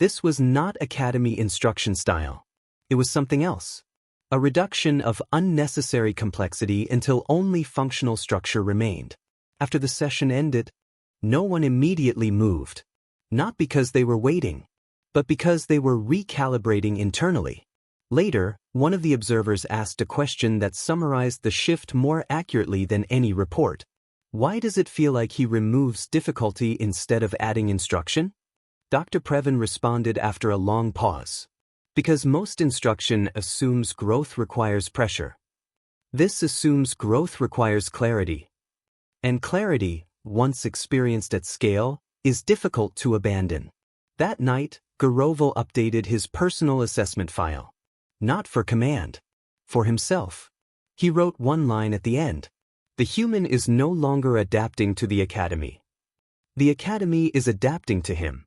This was not academy instruction style. It was something else. A reduction of unnecessary complexity until only functional structure remained. After the session ended, no one immediately moved. Not because they were waiting, but because they were recalibrating internally. Later, one of the observers asked a question that summarized the shift more accurately than any report. Why does it feel like he removes difficulty instead of adding instruction? Dr. Previn responded after a long pause. Because most instruction assumes growth requires pressure. This assumes growth requires clarity. And clarity, once experienced at scale, is difficult to abandon. That night, Garoval updated his personal assessment file. Not for command. For himself. He wrote one line at the end. The human is no longer adapting to the academy. The academy is adapting to him.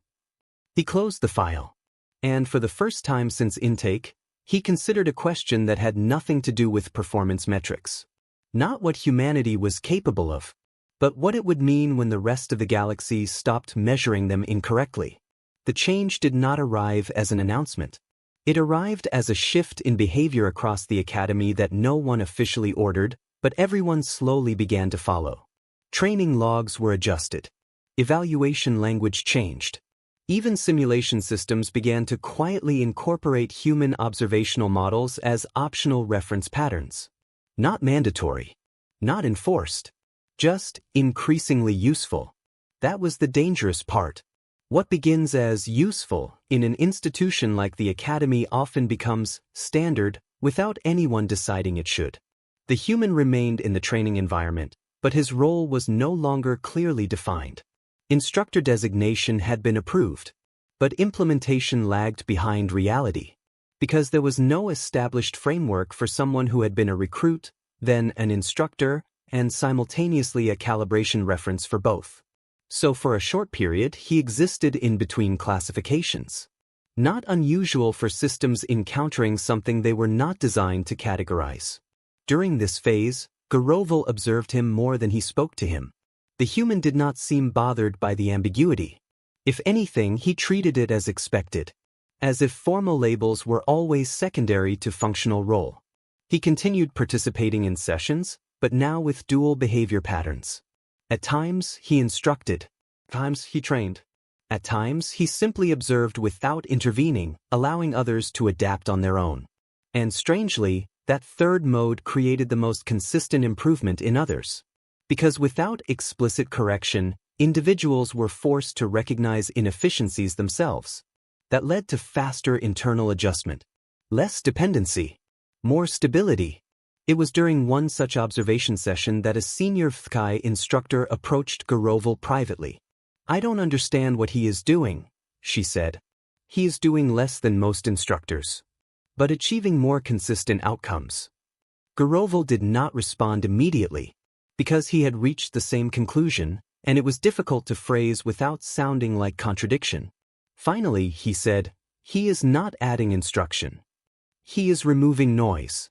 He closed the file. And for the first time since intake, he considered a question that had nothing to do with performance metrics. Not what humanity was capable of, but what it would mean when the rest of the galaxy stopped measuring them incorrectly. The change did not arrive as an announcement. It arrived as a shift in behavior across the academy that no one officially ordered, but everyone slowly began to follow. Training logs were adjusted. Evaluation language changed. Even simulation systems began to quietly incorporate human observational models as optional reference patterns. Not mandatory. Not enforced. Just increasingly useful. That was the dangerous part. What begins as useful in an institution like the academy often becomes standard without anyone deciding it should. The human remained in the training environment, but his role was no longer clearly defined. Instructor designation had been approved, but implementation lagged behind reality, because there was no established framework for someone who had been a recruit, then an instructor, and simultaneously a calibration reference for both. So for a short period, he existed in between classifications. Not unusual for systems encountering something they were not designed to categorize. During this phase, Garoval observed him more than he spoke to him. The human did not seem bothered by the ambiguity. If anything, he treated it as expected, as if formal labels were always secondary to functional role. He continued participating in sessions, but now with dual behavior patterns. At times, he instructed. At times, he trained. At times, he simply observed without intervening, allowing others to adapt on their own. And strangely, that third mode created the most consistent improvement in others. Because without explicit correction, individuals were forced to recognize inefficiencies themselves. That led to faster internal adjustment, less dependency, more stability. It was during one such observation session that a senior FTCI instructor approached Garoval privately. "I don't understand what he is doing," she said. "He is doing less than most instructors, but achieving more consistent outcomes." Garoval did not respond immediately, because he had reached the same conclusion, and it was difficult to phrase without sounding like contradiction. Finally, he said, "He is not adding instruction. He is removing noise."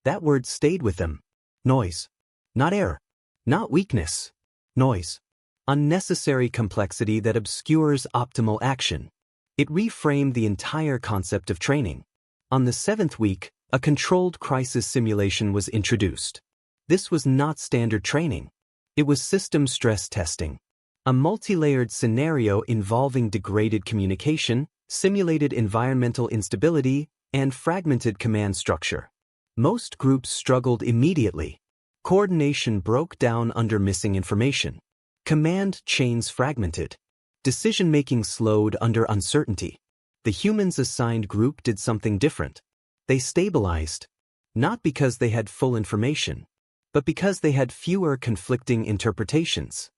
That word stayed with him. Noise. Not error. Not weakness. Noise. Unnecessary complexity that obscures optimal action. It reframed the entire concept of training. On the 7th week, a controlled crisis simulation was introduced. This was not standard training. It was system stress testing. A multi-layered scenario involving degraded communication, simulated environmental instability, and fragmented command structure. Most groups struggled immediately. Coordination broke down under missing information. Command chains fragmented. Decision-making slowed under uncertainty. The humans assigned group did something different. They stabilized. Not because they had full information, but because they had fewer conflicting interpretations.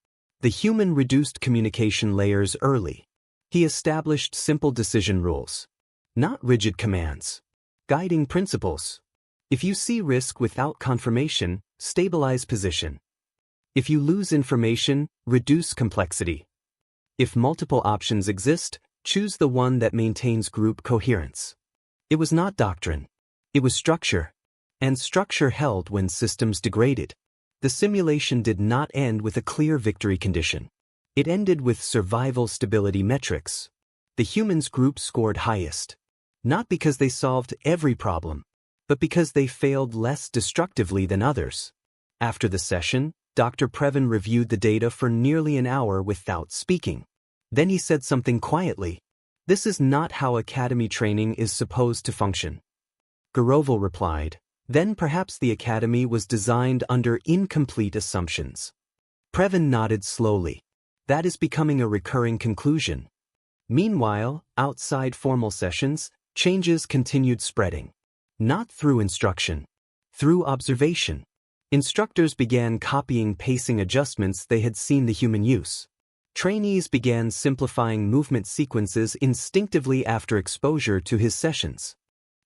The human reduced communication layers early. He established simple decision rules. Not rigid commands. Guiding principles. If you see risk without confirmation, stabilize position. If you lose information, reduce complexity. If multiple options exist, choose the one that maintains group coherence. It was not doctrine. It was structure. And structure held when systems degraded. The simulation did not end with a clear victory condition. It ended with survival stability metrics. The humans group scored highest. Not because they solved every problem, but because they failed less destructively than others. After the session, Dr. Previn reviewed the data for nearly an hour without speaking. Then he said something quietly. "This is not how academy training is supposed to function." Garoval replied, "Then perhaps the academy was designed under incomplete assumptions." Previn nodded slowly. "That is becoming a recurring conclusion." Meanwhile, outside formal sessions, changes continued spreading. Not through instruction. Through observation. Instructors began copying pacing adjustments they had seen the human use. Trainees began simplifying movement sequences instinctively after exposure to his sessions.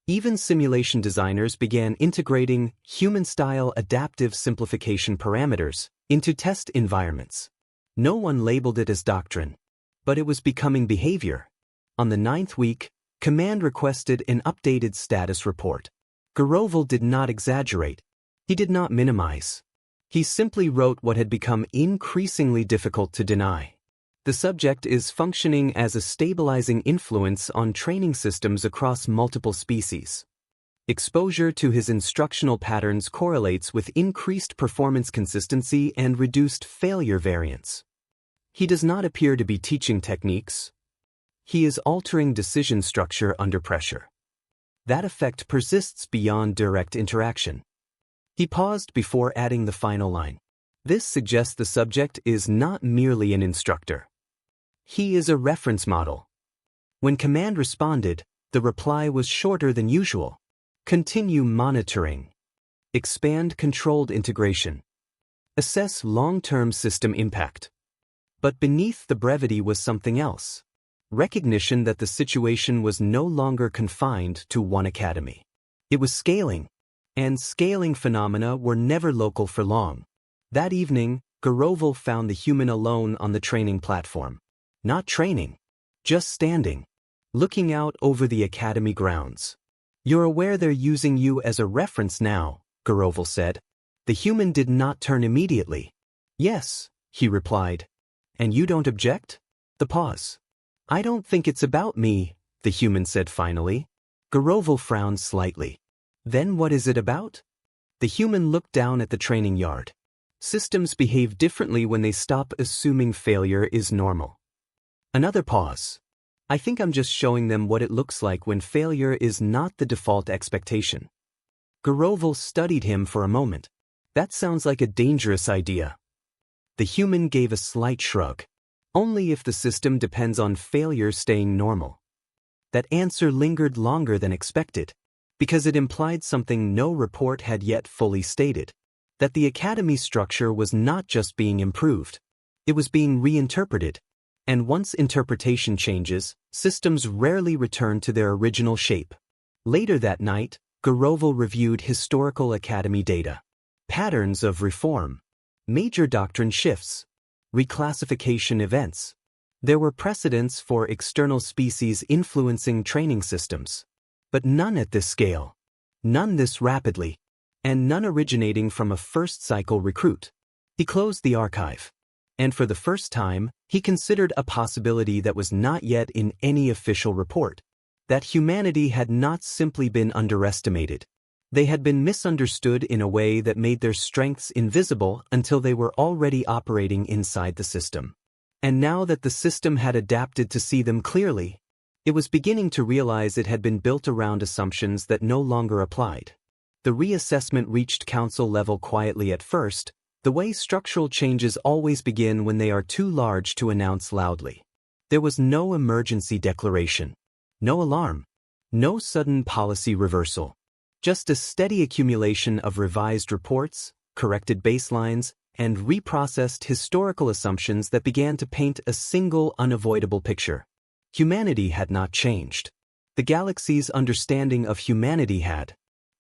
Even simulation designers began integrating human-style adaptive simplification parameters into test environments. No one labeled it as doctrine, but it was becoming behavior. On the 9th week, Command requested an updated status report. Garoval did not exaggerate. He did not minimize. He simply wrote what had become increasingly difficult to deny. The subject is functioning as a stabilizing influence on training systems across multiple species. Exposure to his instructional patterns correlates with increased performance consistency and reduced failure variance. He does not appear to be teaching techniques. He is altering decision structure under pressure. That effect persists beyond direct interaction. He paused before adding the final line. This suggests the subject is not merely an instructor. He is a reference model. When Command responded, the reply was shorter than usual. Continue monitoring. Expand controlled integration. Assess long-term system impact. But beneath the brevity was something else. Recognition that the situation was no longer confined to one academy. It was scaling. And scaling phenomena were never local for long. That evening, Garoval found the human alone on the training platform. Not training. Just standing. Looking out over the academy grounds. "You're aware they're using you as a reference now," Garoval said. The human did not turn immediately. "Yes," he replied. "And you don't object?" The pause. "I don't think it's about me," the human said finally. Garoval frowned slightly. "Then what is it about?" The human looked down at the training yard. Systems behave differently when they stop assuming failure is normal. Another pause. "I think I'm just showing them what it looks like when failure is not the default expectation." Garoval studied him for a moment. "That sounds like a dangerous idea." The human gave a slight shrug. "Only if the system depends on failure staying normal." That answer lingered longer than expected, because it implied something no report had yet fully stated. That the academy structure was not just being improved. It was being reinterpreted. And once interpretation changes, systems rarely return to their original shape. Later that night, Garoval reviewed historical academy data. Patterns of reform. Major doctrine shifts. Reclassification events. There were precedents for external species influencing training systems. But none at this scale. None this rapidly. And none originating from a first-cycle recruit. He closed the archive. And for the first time, he considered a possibility that was not yet in any official report. That humanity had not simply been underestimated. They had been misunderstood in a way that made their strengths invisible until they were already operating inside the system. And now that the system had adapted to see them clearly, it was beginning to realize it had been built around assumptions that no longer applied. The reassessment reached council level quietly at first, the way structural changes always begin when they are too large to announce loudly. There was no emergency declaration, no alarm, no sudden policy reversal. Just a steady accumulation of revised reports, corrected baselines, and reprocessed historical assumptions that began to paint a single unavoidable picture. Humanity had not changed. The galaxy's understanding of humanity had.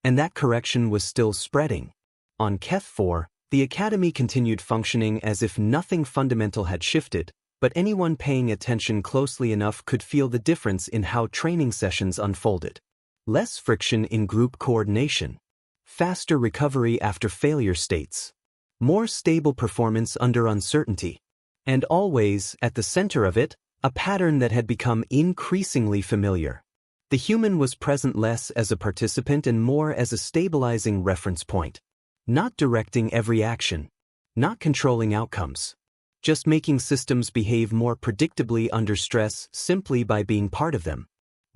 And that correction was still spreading. On Keth 4, the Academy continued functioning as if nothing fundamental had shifted, but anyone paying attention closely enough could feel the difference in how training sessions unfolded. Less friction in group coordination. Faster recovery after failure states. More stable performance under uncertainty. And always, at the center of it, a pattern that had become increasingly familiar. The human was present less as a participant and more as a stabilizing reference point. Not directing every action, not controlling outcomes, just making systems behave more predictably under stress simply by being part of them.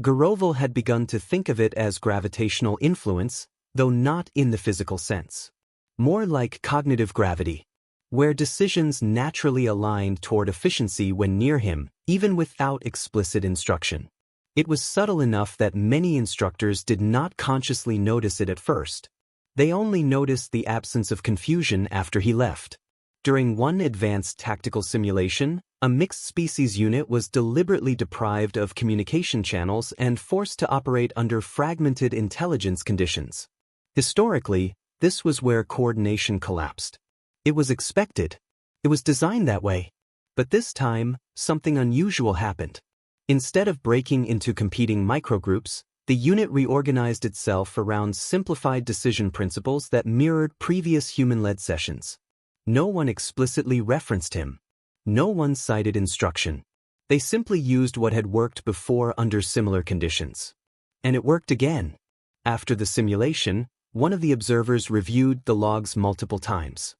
Garoval had begun to think of it as gravitational influence, though not in the physical sense. More like cognitive gravity, where decisions naturally aligned toward efficiency when near him, even without explicit instruction. It was subtle enough that many instructors did not consciously notice it at first. They only noticed the absence of confusion after he left. During one advanced tactical simulation, a mixed-species unit was deliberately deprived of communication channels and forced to operate under fragmented intelligence conditions. Historically, this was where coordination collapsed. It was expected. It was designed that way. But this time, something unusual happened. Instead of breaking into competing microgroups, the unit reorganized itself around simplified decision principles that mirrored previous human-led sessions. No one explicitly referenced him. No one cited instruction. They simply used what had worked before under similar conditions. And it worked again. After the simulation, one of the observers reviewed the logs multiple times.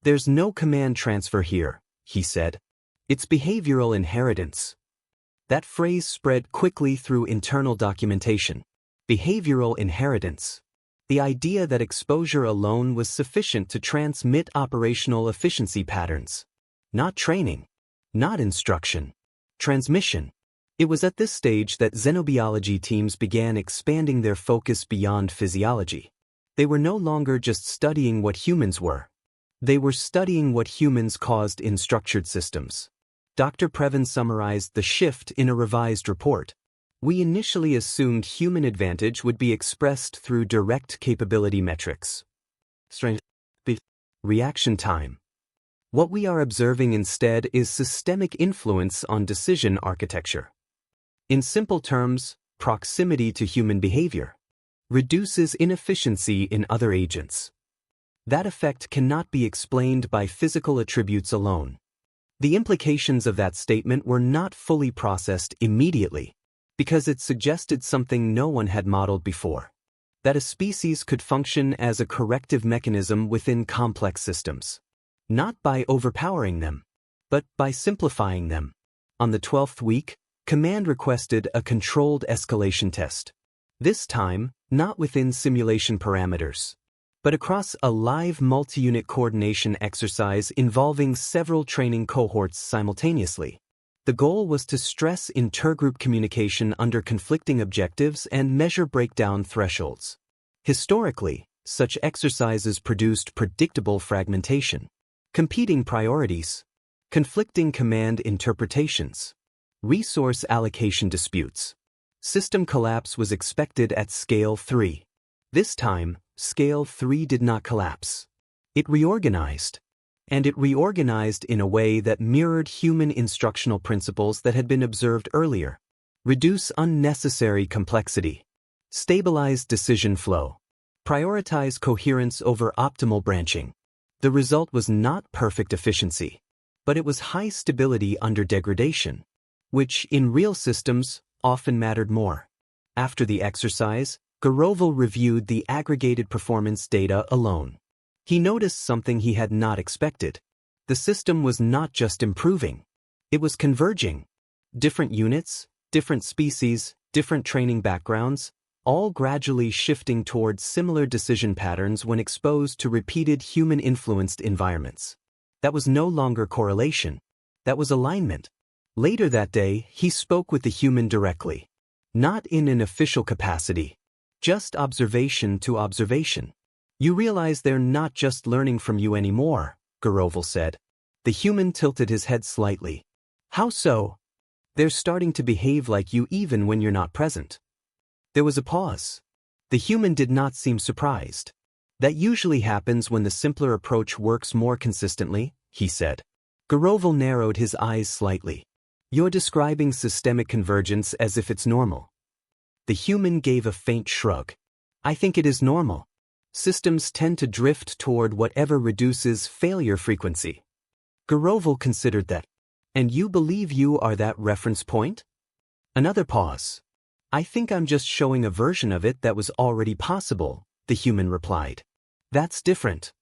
"There's no command transfer here," he said. "It's behavioral inheritance." That phrase spread quickly through internal documentation. Behavioral inheritance. The idea that exposure alone was sufficient to transmit operational efficiency patterns. Not training. Not instruction. Transmission. It was at this stage that xenobiology teams began expanding their focus beyond physiology. They were no longer just studying what humans were. They were studying what humans caused in structured systems. Dr. Previn summarized the shift in a revised report. "We initially assumed human advantage would be expressed through direct capability metrics. Reaction time. What we are observing instead is systemic influence on decision architecture. In simple terms, proximity to human behavior reduces inefficiency in other agents. That effect cannot be explained by physical attributes alone." The implications of that statement were not fully processed immediately, because it suggested something no one had modeled before: that a species could function as a corrective mechanism within complex systems. Not by overpowering them, but by simplifying them. On the 12th week, Command requested a controlled escalation test. This time, not within simulation parameters, but across a live multi-unit coordination exercise involving several training cohorts simultaneously. The goal was to stress intergroup communication under conflicting objectives and measure breakdown thresholds. Historically, such exercises produced predictable fragmentation, competing priorities, conflicting command interpretations, resource allocation disputes. System collapse was expected at Scale 3. This time, Scale 3 did not collapse. It reorganized. And it reorganized in a way that mirrored human instructional principles that had been observed earlier. Reduce unnecessary complexity. Stabilize decision flow. Prioritize coherence over optimal branching. The result was not perfect efficiency, but it was high stability under degradation, which, in real systems, often mattered more. After the exercise, Garoval reviewed the aggregated performance data alone. He noticed something he had not expected. The system was not just improving. It was converging. Different units, different species, different training backgrounds, all gradually shifting towards similar decision patterns when exposed to repeated human-influenced environments. That was no longer correlation. That was alignment. Later that day, he spoke with the human directly. Not in an official capacity. Just observation to observation. "You realize they're not just learning from you anymore," Garoval said. The human tilted his head slightly. "How so?" "They're starting to behave like you even when you're not present." There was a pause. The human did not seem surprised. "That usually happens when the simpler approach works more consistently," he said. Garoval narrowed his eyes slightly. "You're describing systemic convergence as if it's normal." The human gave a faint shrug. "I think it is normal. Systems tend to drift toward whatever reduces failure frequency." Garoval considered that. And you believe you are that reference point? Another pause. I think I'm just showing a version of it that was already possible, the human replied. That's different.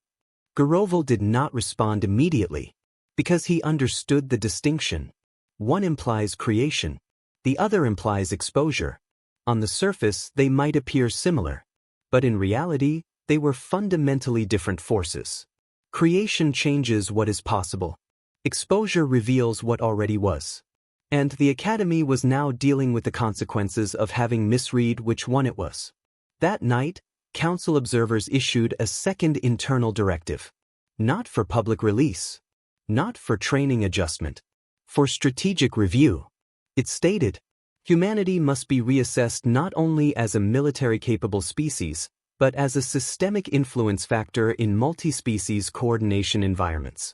Garoval did not respond immediately, because he understood the distinction. One implies creation, the other implies exposure. On the surface, they might appear similar, but in reality, they were fundamentally different forces. Creation changes what is possible. Exposure reveals what already was. And the Academy was now dealing with the consequences of having misread which one it was. That night, Council observers issued a second internal directive. Not for public release. Not for training adjustment. For strategic review. It stated, humanity must be reassessed not only as a military-capable species, but as a systemic influence factor in multi-species coordination environments.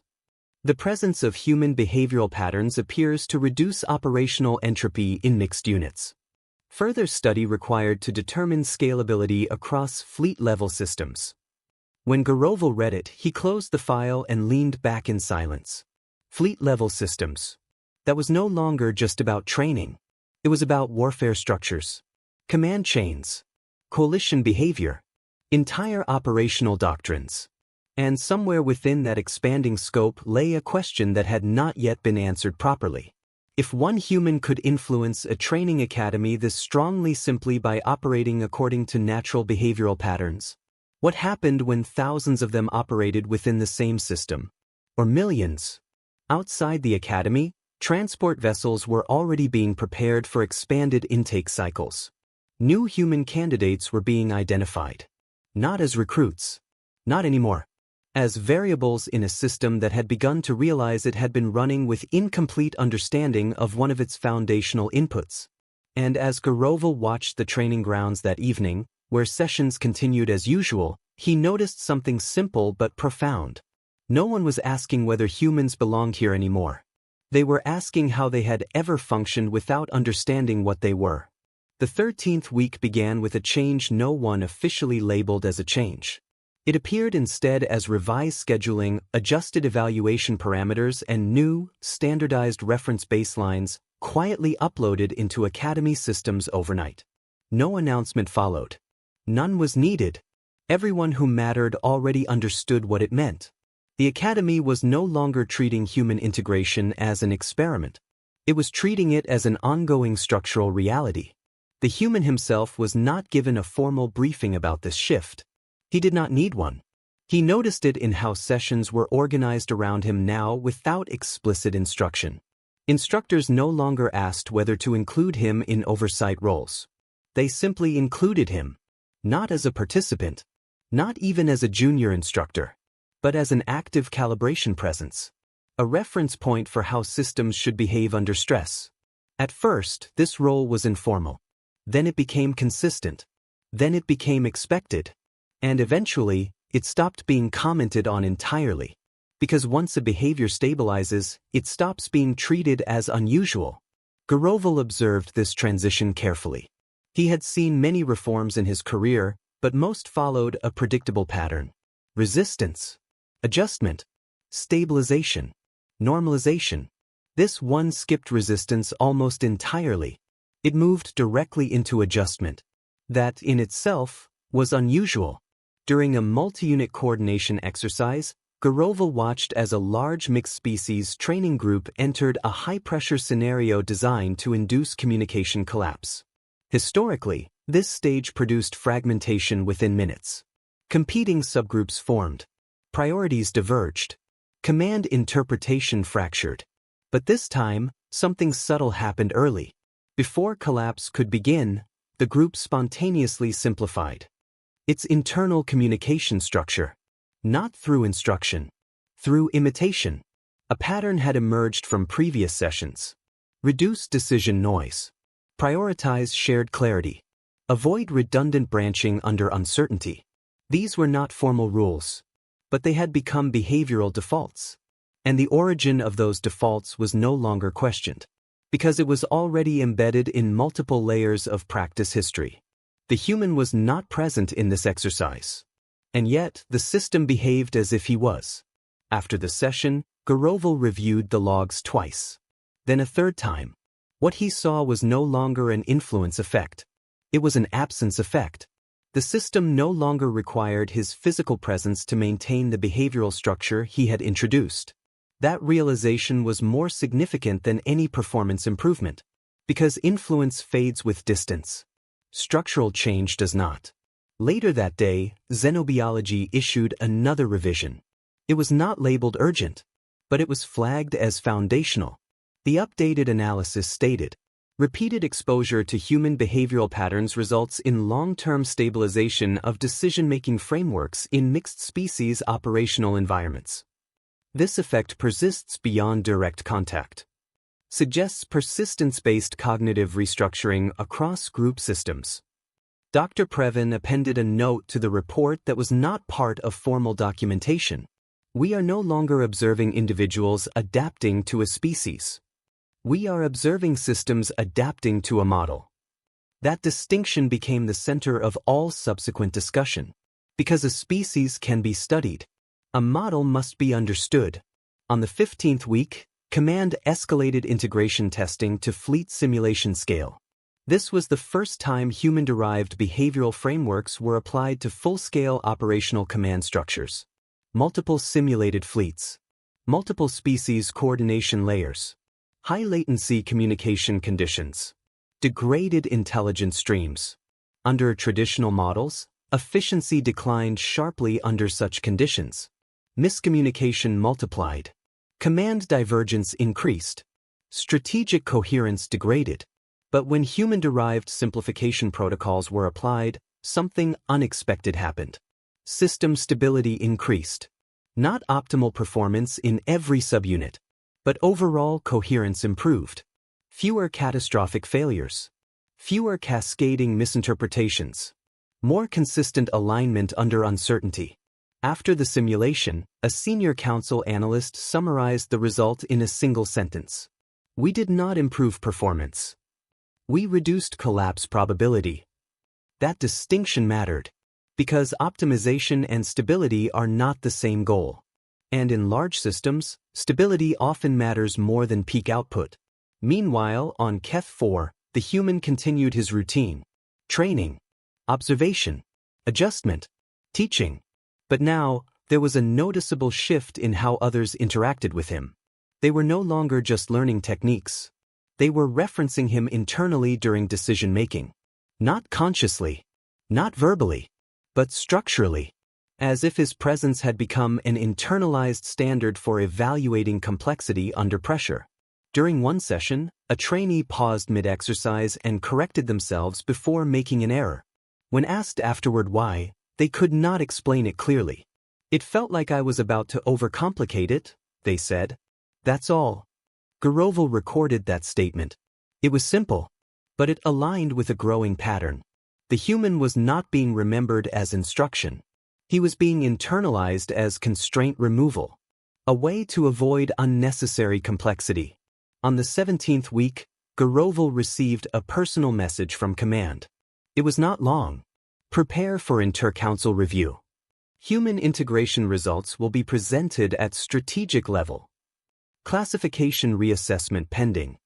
The presence of human behavioral patterns appears to reduce operational entropy in mixed units. Further study required to determine scalability across fleet-level systems. When Garoval read it, he closed the file and leaned back in silence. Fleet-level systems. That was no longer just about training. It was about warfare structures, command chains, coalition behavior, entire operational doctrines. And somewhere within that expanding scope lay a question that had not yet been answered properly. If one human could influence a training academy this strongly simply by operating according to natural behavioral patterns, what happened when thousands of them operated within the same system? Or millions? Outside the academy, transport vessels were already being prepared for expanded intake cycles. New human candidates were being identified. Not as recruits. Not anymore. As variables in a system that had begun to realize it had been running with incomplete understanding of one of its foundational inputs. And as Garoval watched the training grounds that evening, where sessions continued as usual, he noticed something simple but profound. No one was asking whether humans belonged here anymore. They were asking how they had ever functioned without understanding what they were. The 13th week began with a change no one officially labeled as a change. It appeared instead as revised scheduling, adjusted evaluation parameters, and new, standardized reference baselines quietly uploaded into Academy systems overnight. No announcement followed. None was needed. Everyone who mattered already understood what it meant. The Academy was no longer treating human integration as an experiment. It was treating it as an ongoing structural reality. The human himself was not given a formal briefing about this shift. He did not need one. He noticed it in how sessions were organized around him now without explicit instruction. Instructors no longer asked whether to include him in oversight roles. They simply included him. Not as a participant. Not even as a junior instructor. But as an active calibration presence. A reference point for how systems should behave under stress. At first, this role was informal. Then it became consistent. Then it became expected. And eventually, it stopped being commented on entirely. Because once a behavior stabilizes, it stops being treated as unusual. Garoval observed this transition carefully. He had seen many reforms in his career, but most followed a predictable pattern. Resistance. Adjustment. Stabilization. Normalization. This one skipped resistance almost entirely. It moved directly into adjustment. That, in itself, was unusual. During a multi-unit coordination exercise, Garoval watched as a large mixed-species training group entered a high-pressure scenario designed to induce communication collapse. Historically, this stage produced fragmentation within minutes. Competing subgroups formed. Priorities diverged. Command interpretation fractured. But this time, something subtle happened early. Before collapse could begin, the group spontaneously simplified its internal communication structure. Not through instruction. Through imitation. A pattern had emerged from previous sessions. Reduce decision noise. Prioritize shared clarity. Avoid redundant branching under uncertainty. These were not formal rules. But they had become behavioral defaults. And the origin of those defaults was no longer questioned. Because it was already embedded in multiple layers of practice history. The human was not present in this exercise. And yet, the system behaved as if he was. After the session, Garoval reviewed the logs twice. Then a third time. What he saw was no longer an influence effect. It was an absence effect. The system no longer required his physical presence to maintain the behavioral structure he had introduced. That realization was more significant than any performance improvement, because influence fades with distance. Structural change does not. Later that day, Xenobiology issued another revision. It was not labeled urgent, but it was flagged as foundational. The updated analysis stated, repeated exposure to human behavioral patterns results in long-term stabilization of decision-making frameworks in mixed-species operational environments. This effect persists beyond direct contact. Suggests persistence-based cognitive restructuring across group systems. Dr. Previn appended a note to the report that was not part of formal documentation. We are no longer observing individuals adapting to a species. We are observing systems adapting to a model. That distinction became the center of all subsequent discussion. Because a species can be studied, a model must be understood. On the 15th week, Command escalated integration testing to fleet simulation scale. This was the first time human-derived behavioral frameworks were applied to full-scale operational command structures. Multiple simulated fleets. Multiple species coordination layers. High-latency communication conditions. Degraded intelligence streams. Under traditional models, efficiency declined sharply under such conditions. Miscommunication multiplied. Command divergence increased. Strategic coherence degraded. But when human-derived simplification protocols were applied, something unexpected happened. System stability increased. Not optimal performance in every subunit, but overall coherence improved. Fewer catastrophic failures. Fewer cascading misinterpretations. More consistent alignment under uncertainty. After the simulation, a senior council analyst summarized the result in a single sentence. We did not improve performance. We reduced collapse probability. That distinction mattered, because optimization and stability are not the same goal. And in large systems, stability often matters more than peak output. Meanwhile, on Keth 4, the human continued his routine. Training, observation, adjustment, teaching. But now, there was a noticeable shift in how others interacted with him. They were no longer just learning techniques. They were referencing him internally during decision-making. Not consciously, not verbally, but structurally, as if his presence had become an internalized standard for evaluating complexity under pressure. During one session, a trainee paused mid-exercise and corrected themselves before making an error. When asked afterward why, they could not explain it clearly. It felt like I was about to overcomplicate it, they said. That's all. Garoval recorded that statement. It was simple, but it aligned with a growing pattern. The human was not being remembered as instruction. He was being internalized as constraint removal, a way to avoid unnecessary complexity. On the 17th week, Garoval received a personal message from Command. It was not long. Prepare for inter-council review. Human integration results will be presented at strategic level. Classification reassessment pending.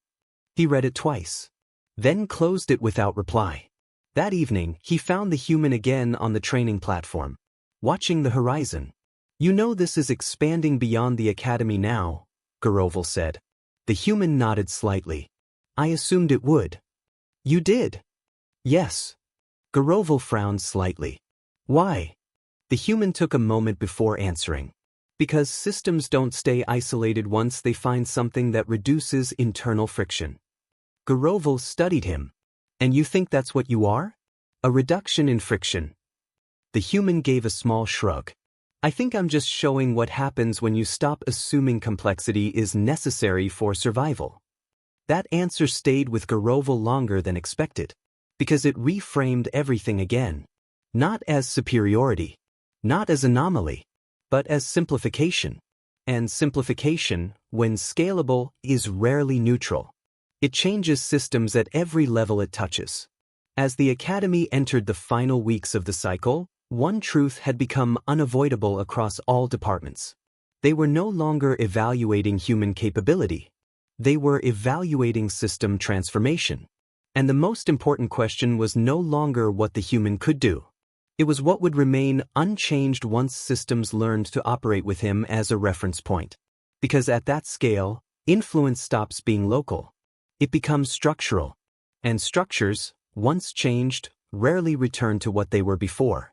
He read it twice, then closed it without reply. That evening, he found the human again on the training platform, watching the horizon. You know this is expanding beyond the academy now, Garoval said. The human nodded slightly. I assumed it would. You did? Yes. Garoval frowned slightly. Why? The human took a moment before answering. Because systems don't stay isolated once they find something that reduces internal friction. Garoval studied him. And you think that's what you are? A reduction in friction. The human gave a small shrug. I think I'm just showing what happens when you stop assuming complexity is necessary for survival. That answer stayed with Garoval longer than expected, because it reframed everything again. Not as superiority, not as anomaly, but as simplification. And simplification, when scalable, is rarely neutral. It changes systems at every level it touches. As the academy entered the final weeks of the cycle, one truth had become unavoidable across all departments. They were no longer evaluating human capability. They were evaluating system transformation. And the most important question was no longer what the human could do. It was what would remain unchanged once systems learned to operate with him as a reference point. Because at that scale, influence stops being local. It becomes structural. And structures, once changed, rarely return to what they were before.